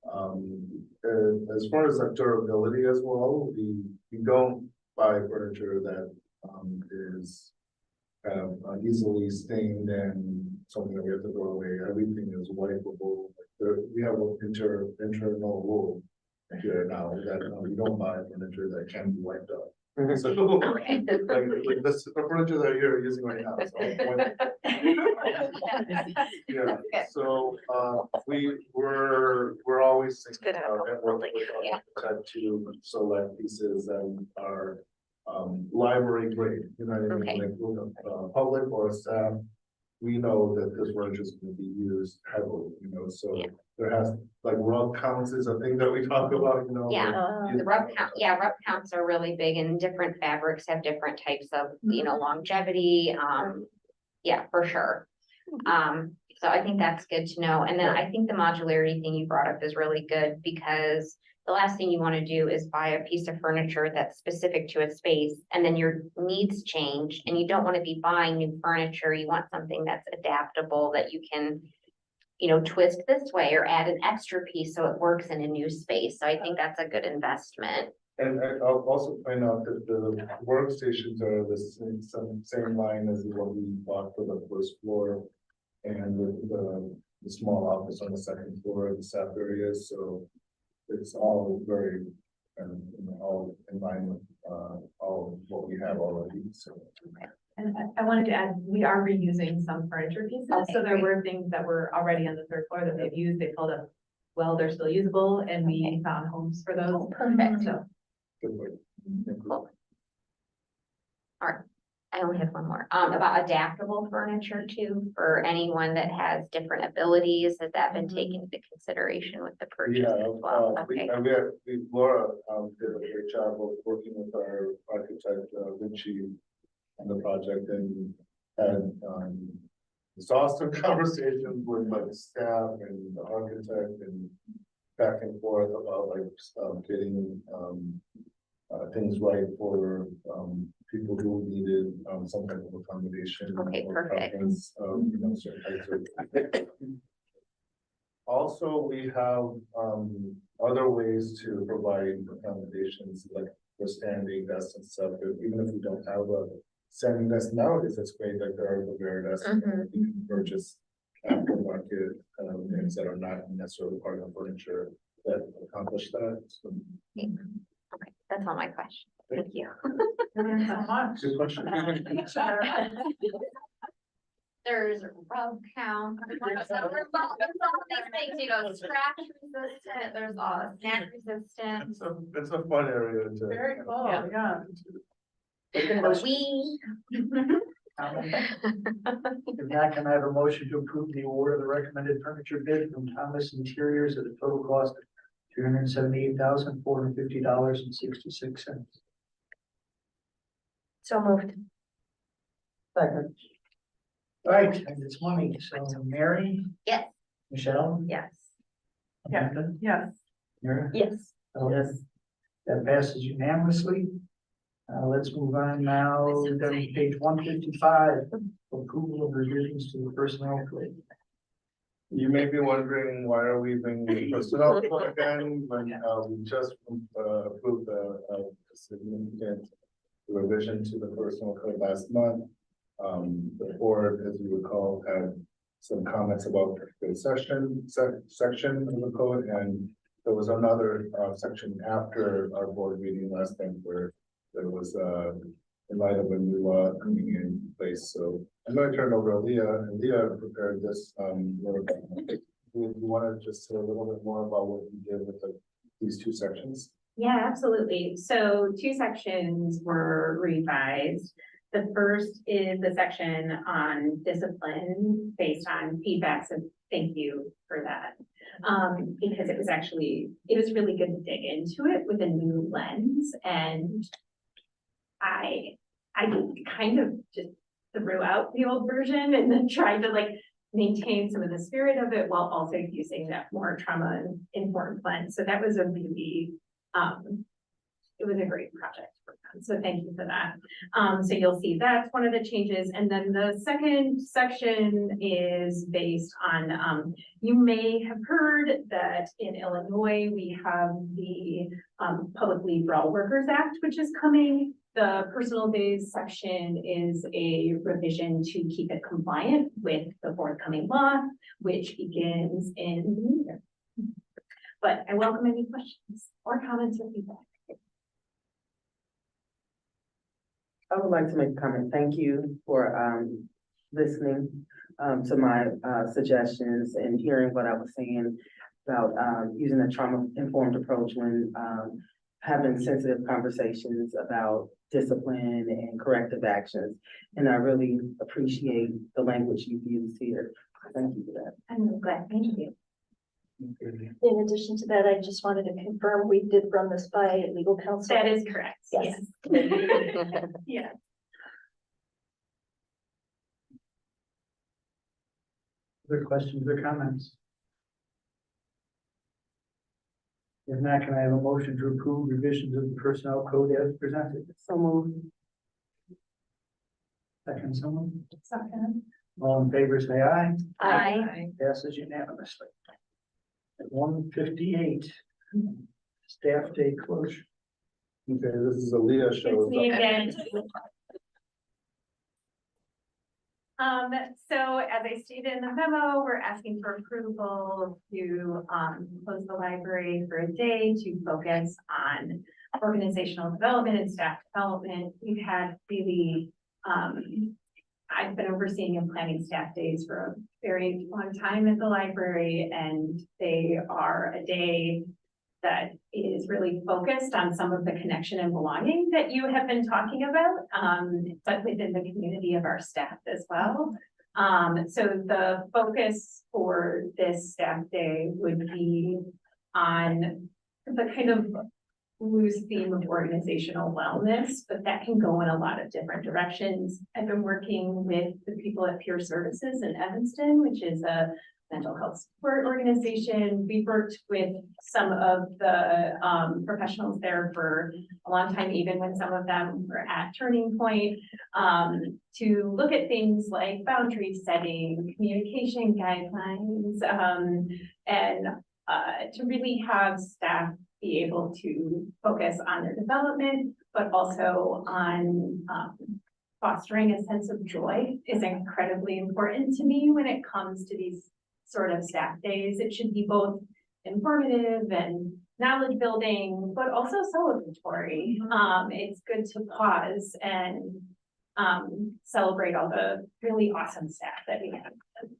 As far as like durability as well, we don't buy furniture that is kind of easily stained and something that we have to throw away. Everything is wipeable. We have an internal rule here now that we don't buy furniture that can be wiped out. So, Okay. like this, the furniture that you're using right now. Yeah, so we're always good thinking to have about and working with Yeah. architect to select pieces that are library grade, you know what I mean? Okay. Like with public or staff, we know that this furniture is going to be used heavily, you know, so Yeah. there has, like rug counts is a thing that we talk about, you know. Yeah. like, The rub count, yeah, rub counts are really big and different fabrics have different types of, you know, longevity. Yeah, for sure. So I think that's good to know. And then I think the modularity thing you brought up is really good because the last thing you want to do is buy a piece of furniture that's specific to a space and then your needs change and you don't want to be buying new furniture. You want something that's adaptable that you can, you know, twist this way or add an extra piece so it works in a new space. So I think that's a good investment. And I'll also point out that the workstations are the same line as what we bought for the first floor. And the small office on the second floor, the staff areas, so it's all very, all in line with, all what we have already, so. And I wanted to add, we are reusing some furniture pieces, Okay, so there great. were things that were already on the third floor that they've used, they told us, well, they're still usable, and we Okay. found homes for those. Perfect. So, Good point. Cool. All right, I only have one more, about adaptable furniture too, for anyone that has different abilities, has that been taken into consideration with the purchase Yeah, as well? we, Okay, Laura, did a great job of working with our architect, Vinci, on the project and had, exhaustive conversations with like staff and the architect and back and forth about like, getting, things right for, people who needed, some type of accommodation. Okay, or perfect. preference of, you know, certain types of. Also, we have, other ways to provide accommodations, like for standing desks and stuff, but even if we don't have a standing desk nowadays, it's great, like there are the bare desks that Mhm. you can purchase aftermarket, things that are not necessarily part of the furniture that accomplish that, so. okay, that's all my questions, thank you. Thank so much. Good question. There's rub count. There's all these things, you know, scratch resistant, there's all snack resistant. It's a fun area to. Very cool, yeah. We. If not, can I have a motion to approve the award of the recommended furniture bid from Thomas Interiors at a total cost of $378,450.66. So moved. Second. All right, and it's money, so Mary, Yes, Michelle? Yes. Yeah. Amanda, Yes. Mary? Yes. Yes. That passes unanimously. Let's move on now to page 155, approval of revisions to the personnel code. You may be wondering, why are we bringing the personnel code again, when, we just, approved a significant revision to the personal code last month. The board, as you recall, had some comments about the section of the code, and there was another, section after our board meeting last time where there was, in light of a new law coming in place, so I'm gonna turn it over to Leah, and Leah prepared this, work. You wanna just say a little bit more about what you did with these two sections? Yeah, absolutely. So two sections were revised. The first is the section on discipline based on feedback, so thank you for that. Because it was really good to dig into it with a new lens, and I kind of just threw out the old version and then tried to like maintain some of the spirit of it while also using that more trauma informed lens. So that was a really, it was a great project for them. So thank you for that. So you'll see that's one of the changes. And then the second section is based on, you may have heard that in Illinois, we have the Public Leave for All Workers Act, which is coming. The personal days section is a revision to keep it compliant with the forthcoming law, which begins in the new year. But I welcome any questions or comments or feedback. I would like to make a comment. Thank you for listening to my suggestions and hearing what I was saying about using a trauma-informed approach when having sensitive conversations about discipline and corrective actions. And I really appreciate the language you've used here. Thank you for that. I'm glad, thank you. In addition to that, I just wanted to confirm, we did run this by legal counsel. That is correct, yes. Yes. Yeah. Other questions or comments? If not, can I have a motion to approve revisions of the personnel code as presented? So moved. Second, someone? Second. All in favor, say aye. Aye. Passes unanimously. At 1:58, staff day closure. Okay, this is a Leah show. It's me again. So as I stated in the memo, we're asking for approval to close the library for a day to focus on organizational development and staff development. We've had really, I've been overseeing and planning staff days for a very long time at the library, and they are a day that is really focused on some of the connection and belonging that you have been talking about, but within the community of our staff as well. So the focus for this staff day would be on the kind of loose theme of organizational wellness, but that can go in a lot of different directions. I've been working with the people at Peer Services in Evanston, which is a mental health support organization. We've worked with some of the professionals there for a long time, even when some of them were at Turning Point, to look at things like boundary setting, communication guidelines, and to really have staff be able to focus on their development, but also on fostering a sense of joy is incredibly important to me when it comes to these sort of staff days. It should be both informative and knowledge building, but also celebratory. It's good to pause and celebrate all the really awesome staff that we have.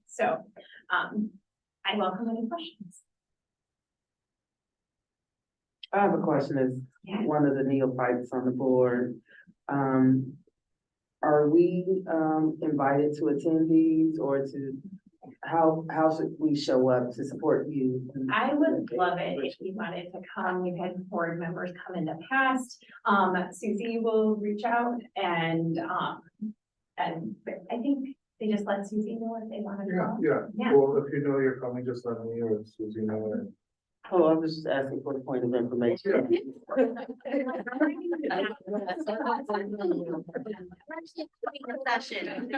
So I welcome any questions. I have a question as Yeah. one of the neophytes on the board. Are we invited to attend these, or to, how should we show up to support you? I would love it if you wanted to come. We've had board members come in the past. Susie will reach out and I think they just let Susie know if they want to Yeah, come. yeah, Yeah. well, if you know you're coming, just let me or Susie know, and Oh, I was just asking for a point of information. Session.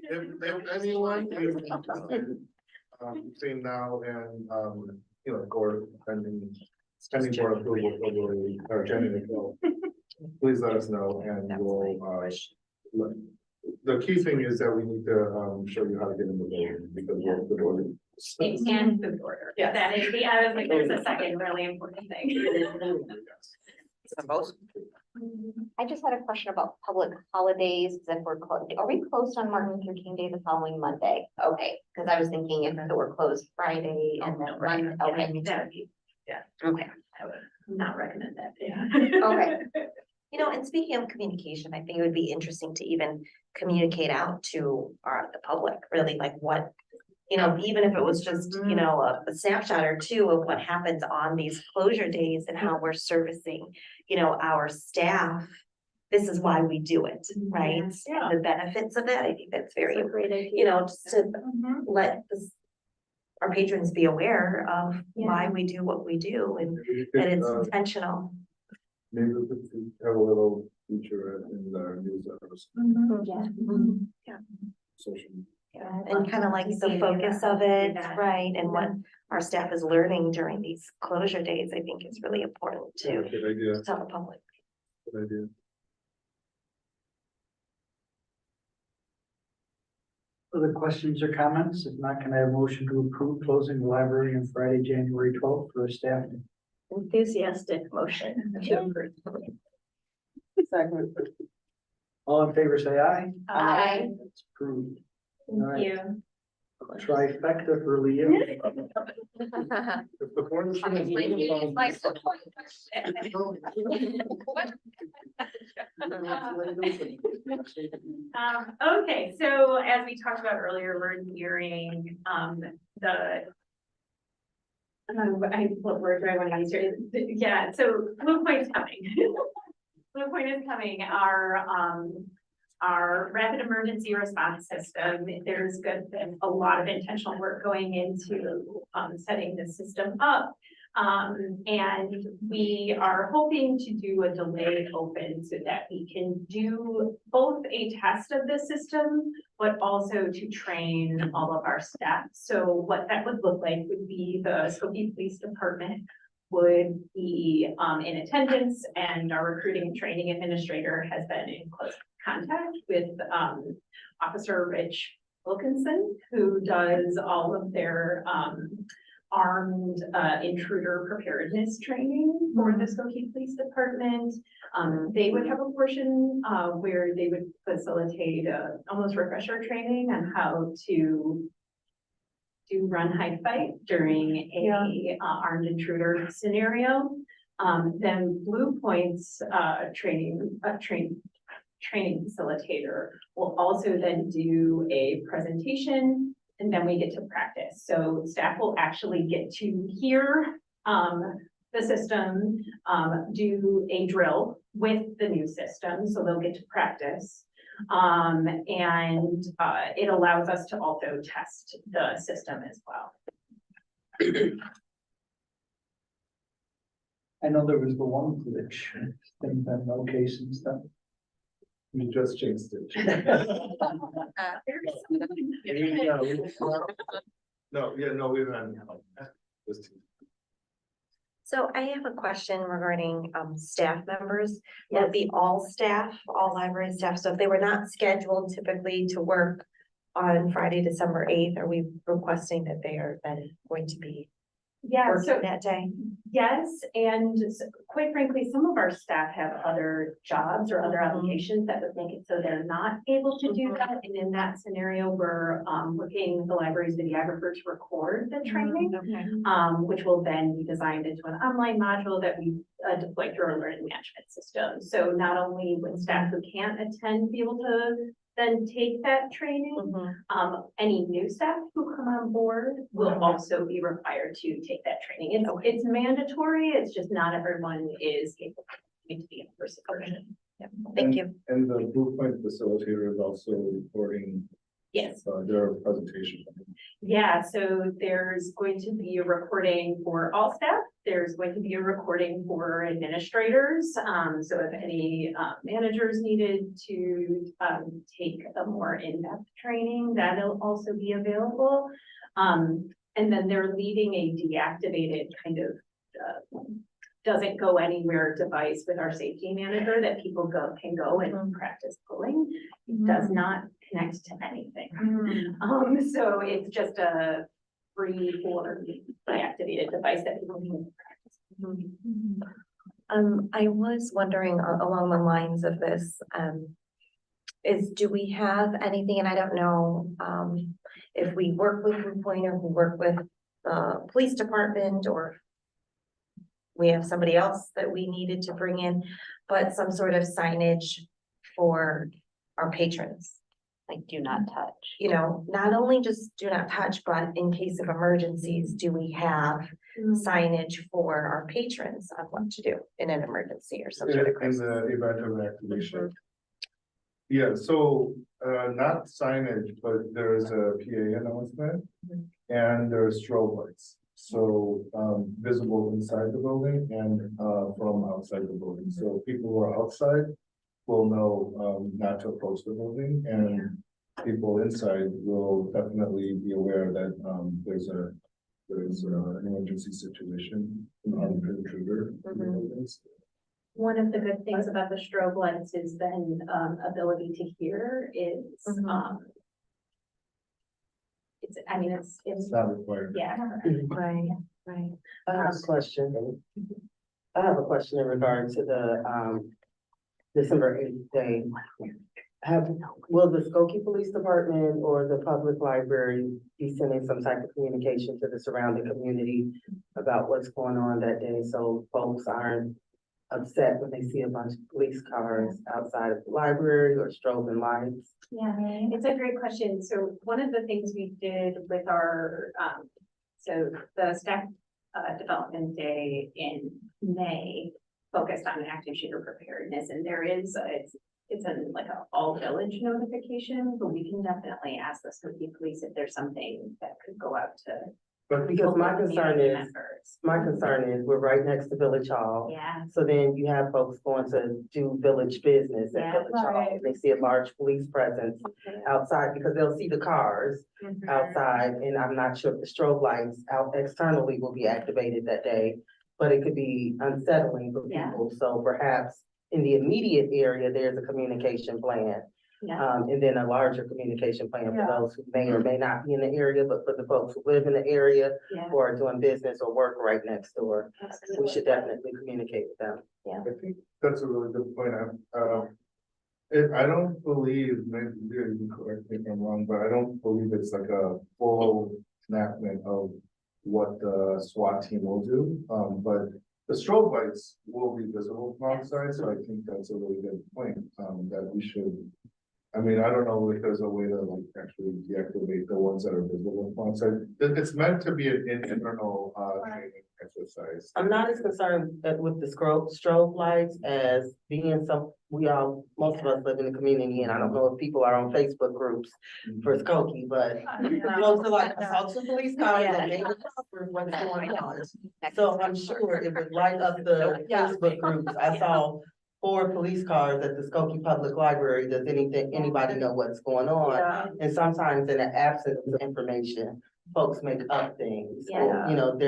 If anyone is between now and, court pending board approval February or January 12th, please let us know and we'll, the key thing is that we need to, show you how to get in the building because we're the door. And food order. Yes. That is the, I was like, there's a second really important thing. I just had a question about public holidays, because if we're closed, are we closed on Martin Luther King Day the following Monday? Okay, because I was thinking if we're closed Friday and then Monday, okay, That would be, okay, I would not recommend that, yeah. okay. You know, and speaking of communication, I think it would be interesting to even communicate out to the public, really, like what. You know, even if it was just, you know, a snapshot or two of what happens on these closure days and how we're servicing, you know, our staff. This is why we do it, right? Yeah. And the benefits of that, I think that's very, It's a great idea. you know, just to Mhm. let our patrons be aware of why we do what we do and that it's intentional. Maybe we could have a little feature in the newsletters, Yeah. social. Yeah, and kind of like the focus of it, right, and what our staff is learning during these closure days, I think is really important to Good idea, tell the public. good idea. Other questions or comments? If not, can I have a motion to approve closing the library on Friday, January 12th for staff? Enthusiastic motion to approve. Second. All in favor, say aye. Aye. It's approved. All Thank right. you. Trifecta for Leah. If the board is. Okay, so as we talked about earlier, we're nearing, what word do I want to use here? Yeah, so Blue Point's coming. Blue Point is coming, our rapid emergency response system. There's been a lot of intentional work going into, setting the system up. And we are hoping to do a delayed open so that we can do both a test of the system, but also to train all of our staff. So what that would look like would be the Skokie Police Department would be in attendance, and our recruiting and training administrator has been in close contact with Officer Rich Wilkinson, who does all of their armed intruder preparedness training for the Skokie Police Department. They would have a portion where they would facilitate almost refresher training on how to do run, hide, fight during a armed intruder scenario. Then Blue Point's training facilitator will also then do a presentation, and then we get to practice. So staff will actually get to hear the system, do a drill with the new system, so they'll get to practice. And it allows us to also test the system as well. I know there was the one glitch, things been okay since then. You just changed it. No, we've had. So I have a question regarding staff members. Will it be all staff, all library staff? So if they were not scheduled typically to work on Friday, December 8th, are we requesting that they are then going to be Yeah, so working that day? yes, and quite frankly, some of our staff have other jobs or other obligations that would make it so they're not able to do that. And in that scenario, we're looking the library's videographer to record the training, Okay. which will then be designed into an online module that we deploy through our learning management system. So not only would staff who can't attend be able to then take that training, any new staff who come on board will also be required to take that training. It's mandatory, it's just not everyone is capable to be in person. Thank you. And the Blue Point facilitator is also reporting Yes. their presentation. Yeah, so there's going to be a recording for all staff. There's going to be a recording for administrators. So if any managers needed to take a more in-depth training, that'll also be available. And then they're leaving a deactivated kind of doesn't go anywhere device with our safety manager that people can go and practice pulling. It does not connect to anything. So it's just a free or deactivated device that people can practice. I was wondering along the lines of this, do we have anything, and I don't know, if we work with Blue Point or if we work with the police department or we have somebody else that we needed to bring in, but some sort of signage for our patrons. Like do not touch. You know, not only just do not touch, but in case of emergencies, do we have signage for our patrons on what to do in an emergency or some sort of In crisis? the event of activation. Yeah, so, not signage, but there's a PA announcement and there's strobe lights. So, visible inside the building and, from outside the building. So people who are outside will know, not to approach the building, and people inside will definitely be aware that, there's an emergency situation, intruder. in the buildings. One of the good things about the strobe lights is then ability to hear is it's, I mean, it's It's not required. yeah. Right, right. I have a question. I have a question in regard to the, December 8th day. Will the Skokie Police Department or the public library be sending some type of communication to the surrounding community about what's going on that day, so folks aren't upset when they see a bunch of police cars outside of the library or strobing lights? Yeah, it's a great question. So one of the things we did with our, so the staff development day in May focused on active shooter preparedness, and there is, it's like a all village notification, but we can definitely ask the Skokie Police if there's something that could go out to. But because my local concern community is, members. we're right next to Village Hall. Yeah. So then you have folks going to do village business at Yeah, Village Hall. right. They see a large police presence outside because they'll see the cars Mhm. outside, and I'm not sure if the strobe lights out externally will be activated that day, but it could be unsettling for Yeah. people. So perhaps in the immediate area, there's a communication plan. Yeah. And then a larger communication plan for Yeah. those who may or may not be in the area, but for the folks who live in the area Yeah. or are doing business or work right next door, we Absolutely. should definitely communicate with them. I think that's a really good point. I don't believe, maybe you can correct me if I'm wrong, but I don't believe it's like a full enactment of what the SWAT team will do. But the strobe lights will be visible from outside, so I think that's a really good point, that we should. I mean, I don't know if there's a way to like actually deactivate the ones that are visible from outside. It's meant to be an internal, training exercise. I'm not as concerned with the strobe lights as being most of us live in the community, and I don't know if people are on Facebook groups for Skokie, but folks are like, I saw two police cars and they were what's going on. So I'm sure it would light up the Facebook groups. I saw 4 police cars at the Skokie Public Library. Does anybody know what's going on? And sometimes in the absence of information, folks make up things, or, you know,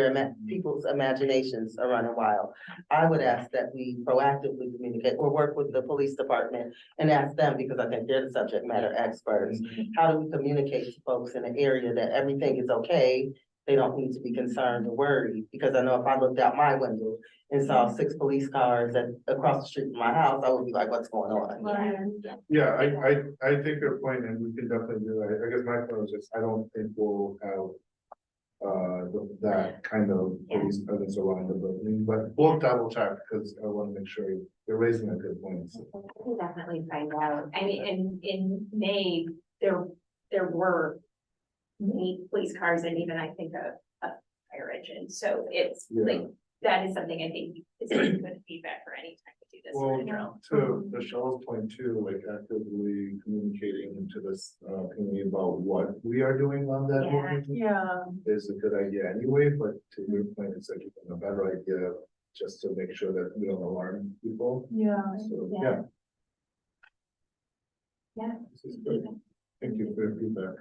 people's imaginations are running wild. I would ask that we proactively communicate or work with the police department and ask them, because I think they're the subject matter experts. How do we communicate to folks in the area that everything is okay? They don't need to be concerned or worried, because I know if I looked out my window and saw 6 police cars across the street from my house, I would be like, what's going on? Yeah, I take your point, and we can definitely do that. I guess my point was just, I don't think we'll have that kind of police presence around the building, but we'll double check, because I want to make sure you're raising a good point. We'll definitely find out. I mean, in May, there were many police cars and even I think a fire engine. So it's Yeah. like, that is something I think is good feedback for any time to do this Well, for drill. to Michelle's point too, like actively communicating to this community about what we are doing on that Yeah. morning Yeah, is a good idea anyway, but to your point, it's actually a better idea just to make sure that we don't alarm people. yeah. So, Yeah. yeah. Yeah. This is good. Thank you for your feedback.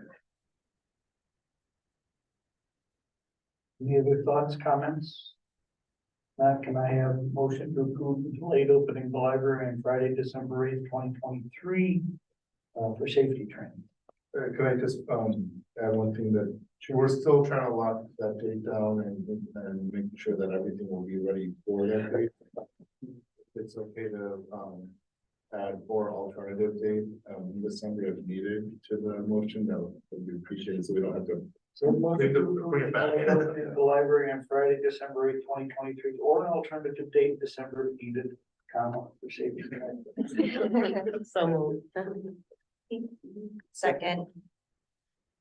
Any other thoughts, comments? Matt, can I have a motion to approve the delayed opening of the library on Friday, December 8th, 2023 for safety training? Can I just add one thing that we're still trying to lock that date down and making sure that everything will be ready for that date. It's okay to add or alternative date in December if needed to the motion. That would be appreciated, so we don't have to. So motion to approve Bring it back. the delayed opening of the library on Friday, December 8th, 2023, or an alternative date, December if needed, comma, for safety training. So moved. Second.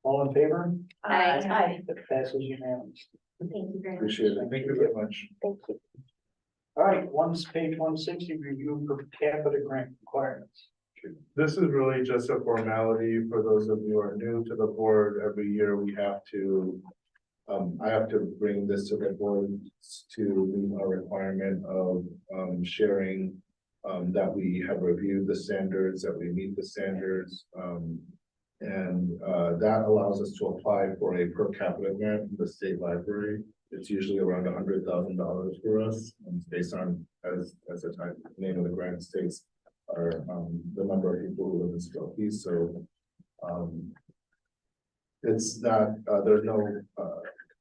All in favor? Aye. That passes unanimously. Thank you very much. Appreciate it. Thank you very much. Thank you. All right, page 160, review per capita grant requirements. This is really just a formality for those of you who are new to the board. Every year we have to, I have to bring this to the board to meet our requirement of sharing that we have reviewed the standards, that we meet the standards. And that allows us to apply for a per capita grant from the state library. It's usually around $100,000 for us, based on, as the type, name of the grant states, are the number of people who live in Skokie. So it's not, there's no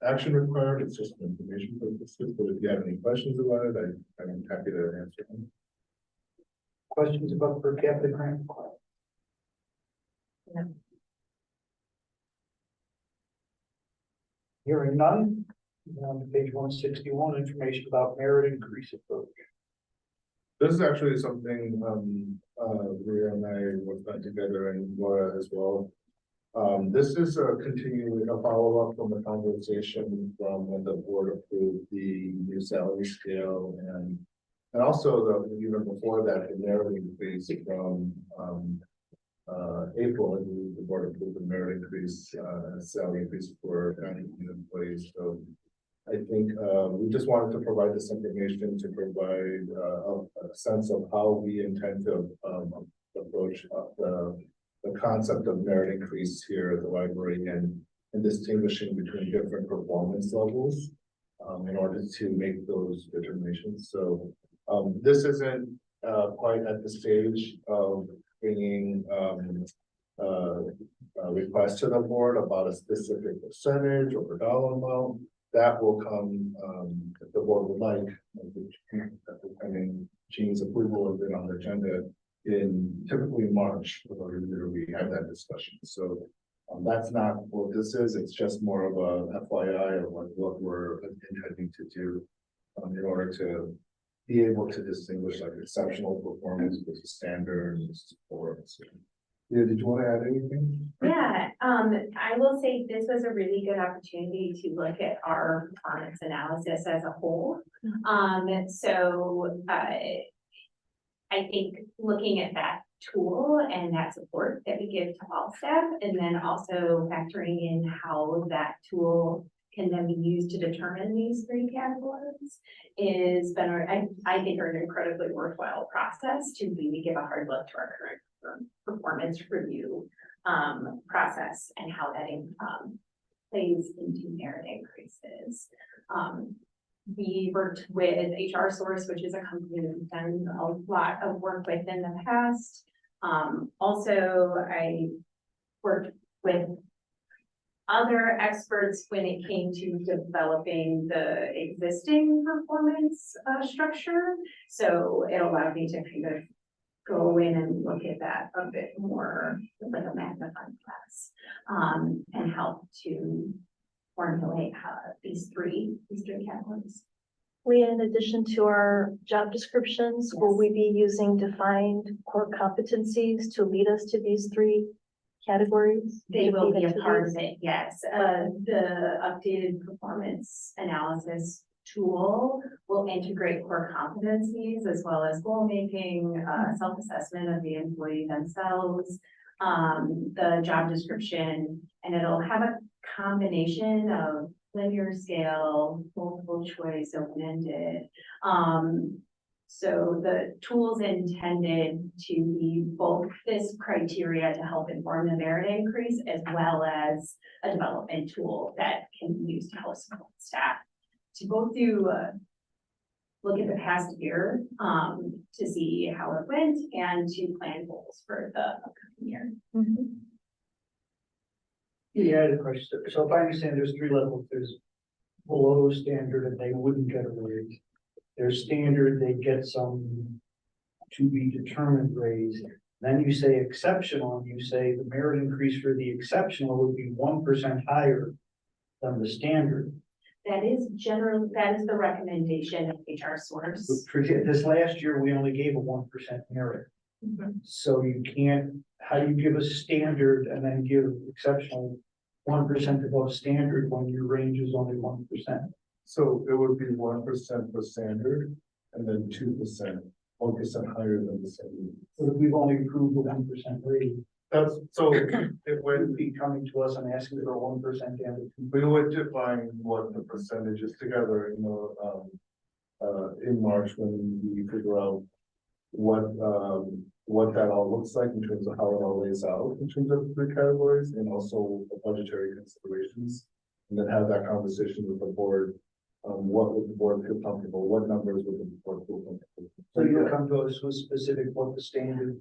action required, it's just information purposes. But if you have any questions about it, I'm happy to answer them. Questions about per capita grant requirements? No. Hearing none, on to page 161, information about merit increase approach. This is actually something, Rhea and I worked on together, and Laura as well. This is a follow-up from a conversation from when the board approved the new salary scale, and also even before that, the merit increase from, April, I believe the board approved the merit increase, salary increase for county employees. So I think we just wanted to provide this information to provide a sense of how we intend to approach the concept of merit increase here at the library and distinguishing between different performance levels in order to make those determinations. So this isn't quite at the stage of bringing a request to the board about a specific percentage or dollar amount. That will come, if the board would like, Jean's approval of it on the agenda in typically March, we have that discussion. So that's not what this is. It's just more of a FYI of what we're intending to do in order to be able to distinguish like exceptional performance versus standard and performance. Yeah, did you want to add anything? Yeah, I will say this was a really good opportunity to look at our performance analysis as a whole. I think looking at that tool and that support that we give to all staff, and then also factoring in how that tool can then be used to determine these three categories is better. I think are an incredibly worthwhile process to really give a hard look to our current performance review process and how that plays into merit increases. We worked with HR Source, which is a company we've done a lot of work with in the past. Also, I worked with other experts when it came to developing the existing performance structure. So it allowed me to kind of go in and look at that a bit more with a magnifying glass and help to formulate how these three categories. Leah, in addition to our job descriptions, will we be using defined core competencies to lead us to these three categories? They will be a Into part these? of it, yes. The updated performance analysis tool will integrate core competencies as well as goal making, self-assessment of the employee themselves, the job description, and it'll have a combination of linear scale, multiple choice, open-ended. So the tool's intended to be both this criteria to help inform the merit increase as well as a development tool that can be used to help support staff to go through, look at the past year, to see how it went and to plan goals for the upcoming year. Yeah, I had a question. So if I understand, there's 3 levels. There's below standard and they wouldn't get a raise. There's standard, they get some to be determined raise. Then you say exceptional, and you say the merit increase for the exceptional would be 1% higher than the standard. That is the recommendation of HR Source. But for this last year, we only gave a 1% merit. So you can't, how do you give a standard and then give exceptional 1% above standard when your range is only 1%? So it would be 1% for standard and then 1% higher than the standard. So if we've only approved a 1% raise, That's, so it wouldn't would be coming to us and asking for a 1% down to 2%. we would define what the percentage is together, in March when we figure out what that all looks like in terms of how it all lays out in terms of the categories and also the budgetary considerations. And then have that conversation with the board. What would the board feel comfortable? What numbers would the board feel comfortable? So you'll come to us with specific what the standard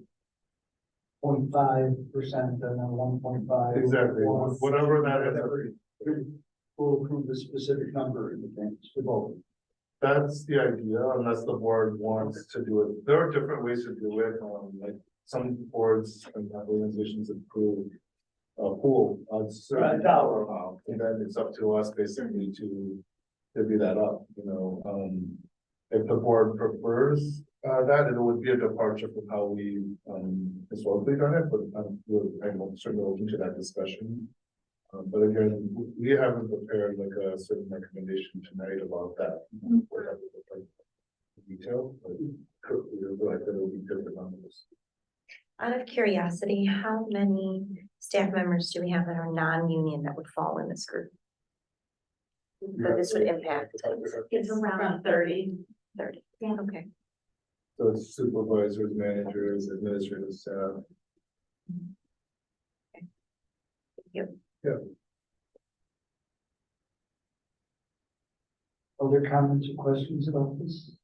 0.5% and then 1.5. Exactly, whatever that is. We'll approve the specific number in advance for both. That's the idea, unless the board wants to do it. There are different ways to do it, like some boards and organizations approve a pool of certain dollar amount, and then it's up to us basically to divvy that up, If the board prefers that, it would be a departure from how we historically done it, but I'm certainly open to that discussion. But again, we haven't prepared like a certain recommendation tonight about that. We're having to like detail, but we're like that will be different numbers. Out of curiosity, how many staff members do we have that are non-union that would fall in this group? That this would impact? It's around 30. 30, Yeah. okay. So it's supervisors, managers, administrative staff. Thank you. Yeah. Other comments or questions about this?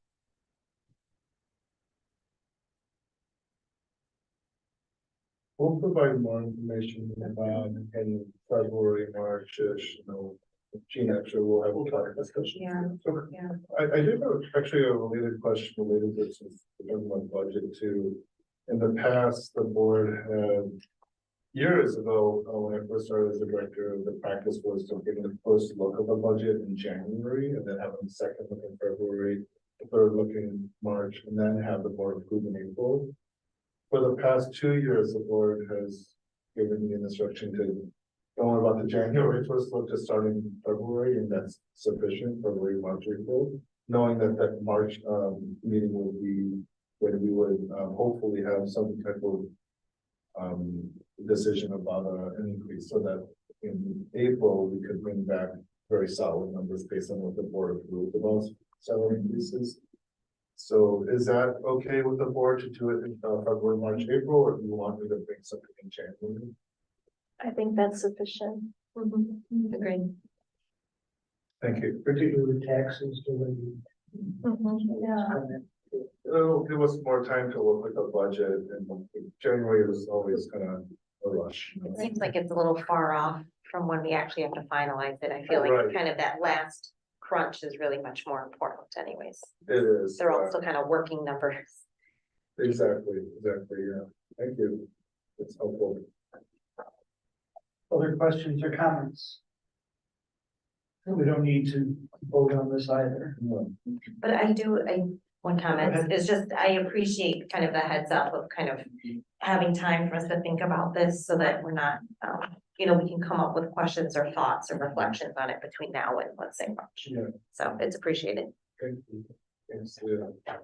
We'll provide more information in February, March-ish, Gene, actually, we'll have a talk discussion. Yeah. So, Yeah. I did have actually a related question related to this, my budget too. In the past, the board had, years ago, when I first started as a director, the practice was to give the first look of the budget in January and then have the second look in February, the third look in March, and then have the board approve in April. For the past 2 years, the board has given me an instruction to go on about the January first look to start in February, and that's sufficient, February, March, April. Knowing that March meeting will be when we would hopefully have some type of decision about an increase, so that in April, we could bring back very solid numbers based on what the board approved about salary increases. So is that okay with the board to do it in February, March, April, or do you want me to bring something in January? I think that's sufficient. Agreed. Thank you. Particularly taxes delayed. Yeah. It'll give us more time to look at the budget, and January is always kind of a rush. It seems like it's a little far off from when we actually have to finalize it. I feel like Right. kind of that last crunch is really much more important anyways. It is. They're also kind of working numbers. Exactly, yeah. Thank you. It's helpful. Other questions or comments? We don't need to vote on this either. No. But one comment is just, I appreciate kind of the heads up of kind of having time for us to think about this so that we're not you know, we can come up with questions or thoughts or reflections on it between now and let's say March. Yeah. So it's appreciated. Thank you. Thanks, yeah.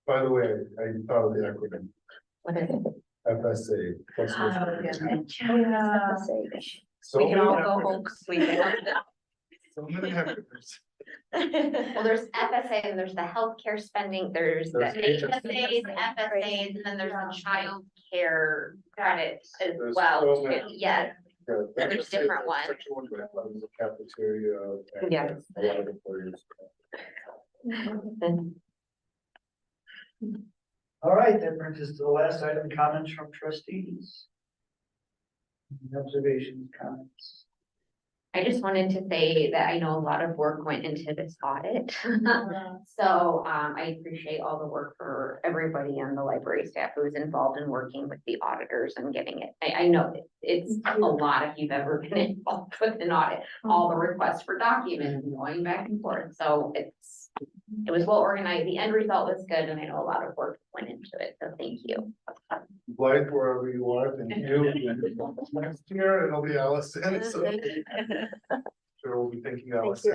By the way, I thought of the acronym What is it? FSA. Yeah. So We can many all go home acronyms. completely. So many acronyms. Well, there's FSA and there's the healthcare spending, there's the There's HSAs, FSAs, and then there's the child care credit as There's well. so many. Yeah, Yeah, There's FSA, different that's ones. section 1, but that was a cafeteria. and Yeah. A lot of employees. All right, that brings us to the last item, comments from trustees. Observations, comments. I just wanted to say that I know a lot of work went into this audit. So, I appreciate all the work for everybody on the library staff who was involved in working with the auditors and getting it. I know it's a lot if you've ever been involved with an audit, all the requests for documents and going back and forth. So it was well organized. The end result was good and I know a lot of work went into it. So thank you. Blythe, wherever you are, thank you. Next year, it'll be Allison, so. Sure, we'll be thanking Allison.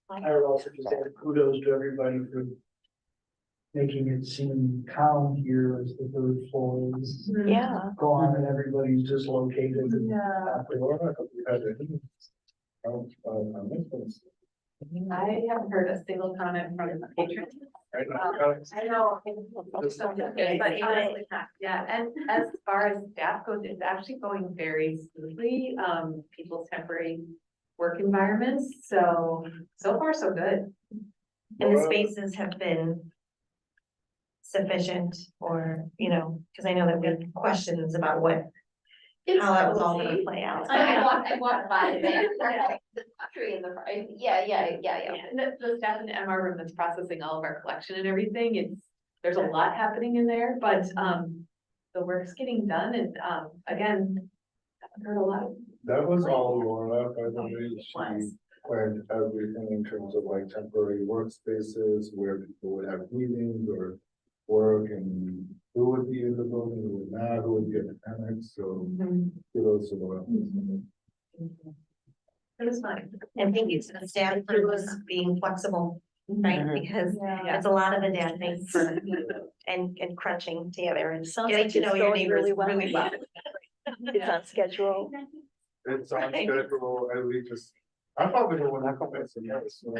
I would also just add kudos to everybody for making it seem calm here as the third floor is Yeah. gone and everybody's dislocated. Yeah. I haven't heard a single comment from the patrons. I know. But honestly, yeah, and as far as staff goes, it's actually going very smoothly, people's temporary work environments, so far, so good. And the spaces have been sufficient or, you know, because I know that we have questions about how that was all gonna play out. I walked by there. The tree in the, yeah. And the staff in the MR room that's processing all of our collection and everything, there's a lot happening in there, but, the work's getting done and, again, I've heard a lot of. That was all Laura, by the way, she Was. planned everything in terms of like temporary workspaces where people would have meetings or work and who would be in the building, who would not, who would be at the annex, so kudos to Laura. It was fun. And thank you to the staff for was being flexible, right? Because Yeah. it's a lot of adapting and crunching together and Sounds getting like to it's know your going neighbors really well. really well. It's on schedule. It's on Right. schedule, and we just, I'm probably the one that comments and yes, so.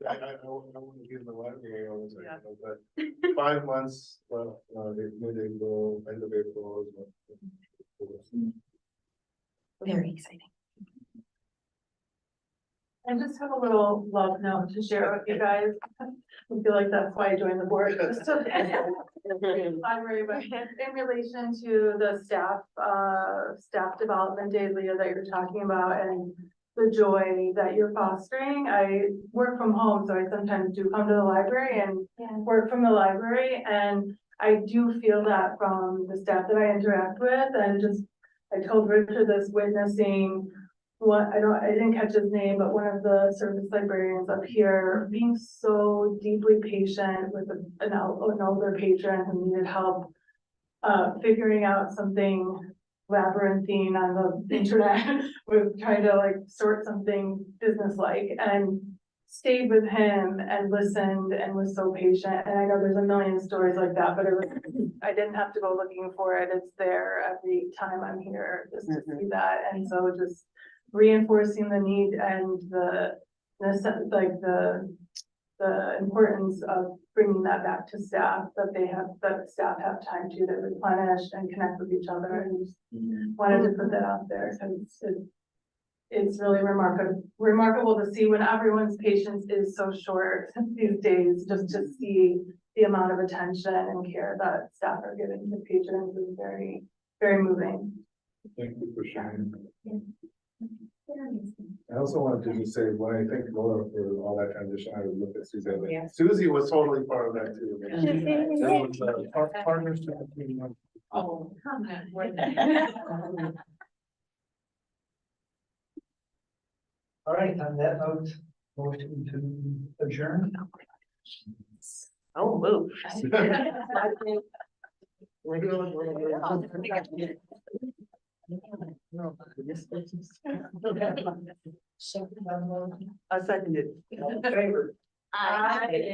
I want to give the library always, Yeah. but 5 months, well, mid-April, end of April. Very exciting. I just have a little love note to share with you guys. I feel like that's why I joined the board. Just to- Library, but in relation to the staff development day, Leah, that you're talking about and the joy that you're fostering. I work from home, so I sometimes do come to the library and work from the library. And I do feel that from the staff that I interact with and just, I told Richard this witnessing I didn't catch his name, but one of the service librarians up here being so deeply patient with an older patron who needed help figuring out something labyrinthine on the internet with trying to like sort something business-like and stayed with him and listened and was so patient. And I know there's a million stories like that, but I didn't have to go looking for it. It's there every time I'm here just to see that. And so just reinforcing the need and the importance of bringing that back to staff, that staff have time to replenish and connect with each other, and just wanted to put that out there. So it's really remarkable to see when everyone's patience is so short these days, just to see the amount of attention and care that staff are giving to patrons is very, very moving. Thank you for sharing. I also wanted to just say, when I thank Laura for all that transition, I would look at Suzanne. Yeah. Susie was totally part of that too. There was, partners to the team. Oh. All right, on that note, motion to adjourn. Oh, move. I seconded. Favor. Aye.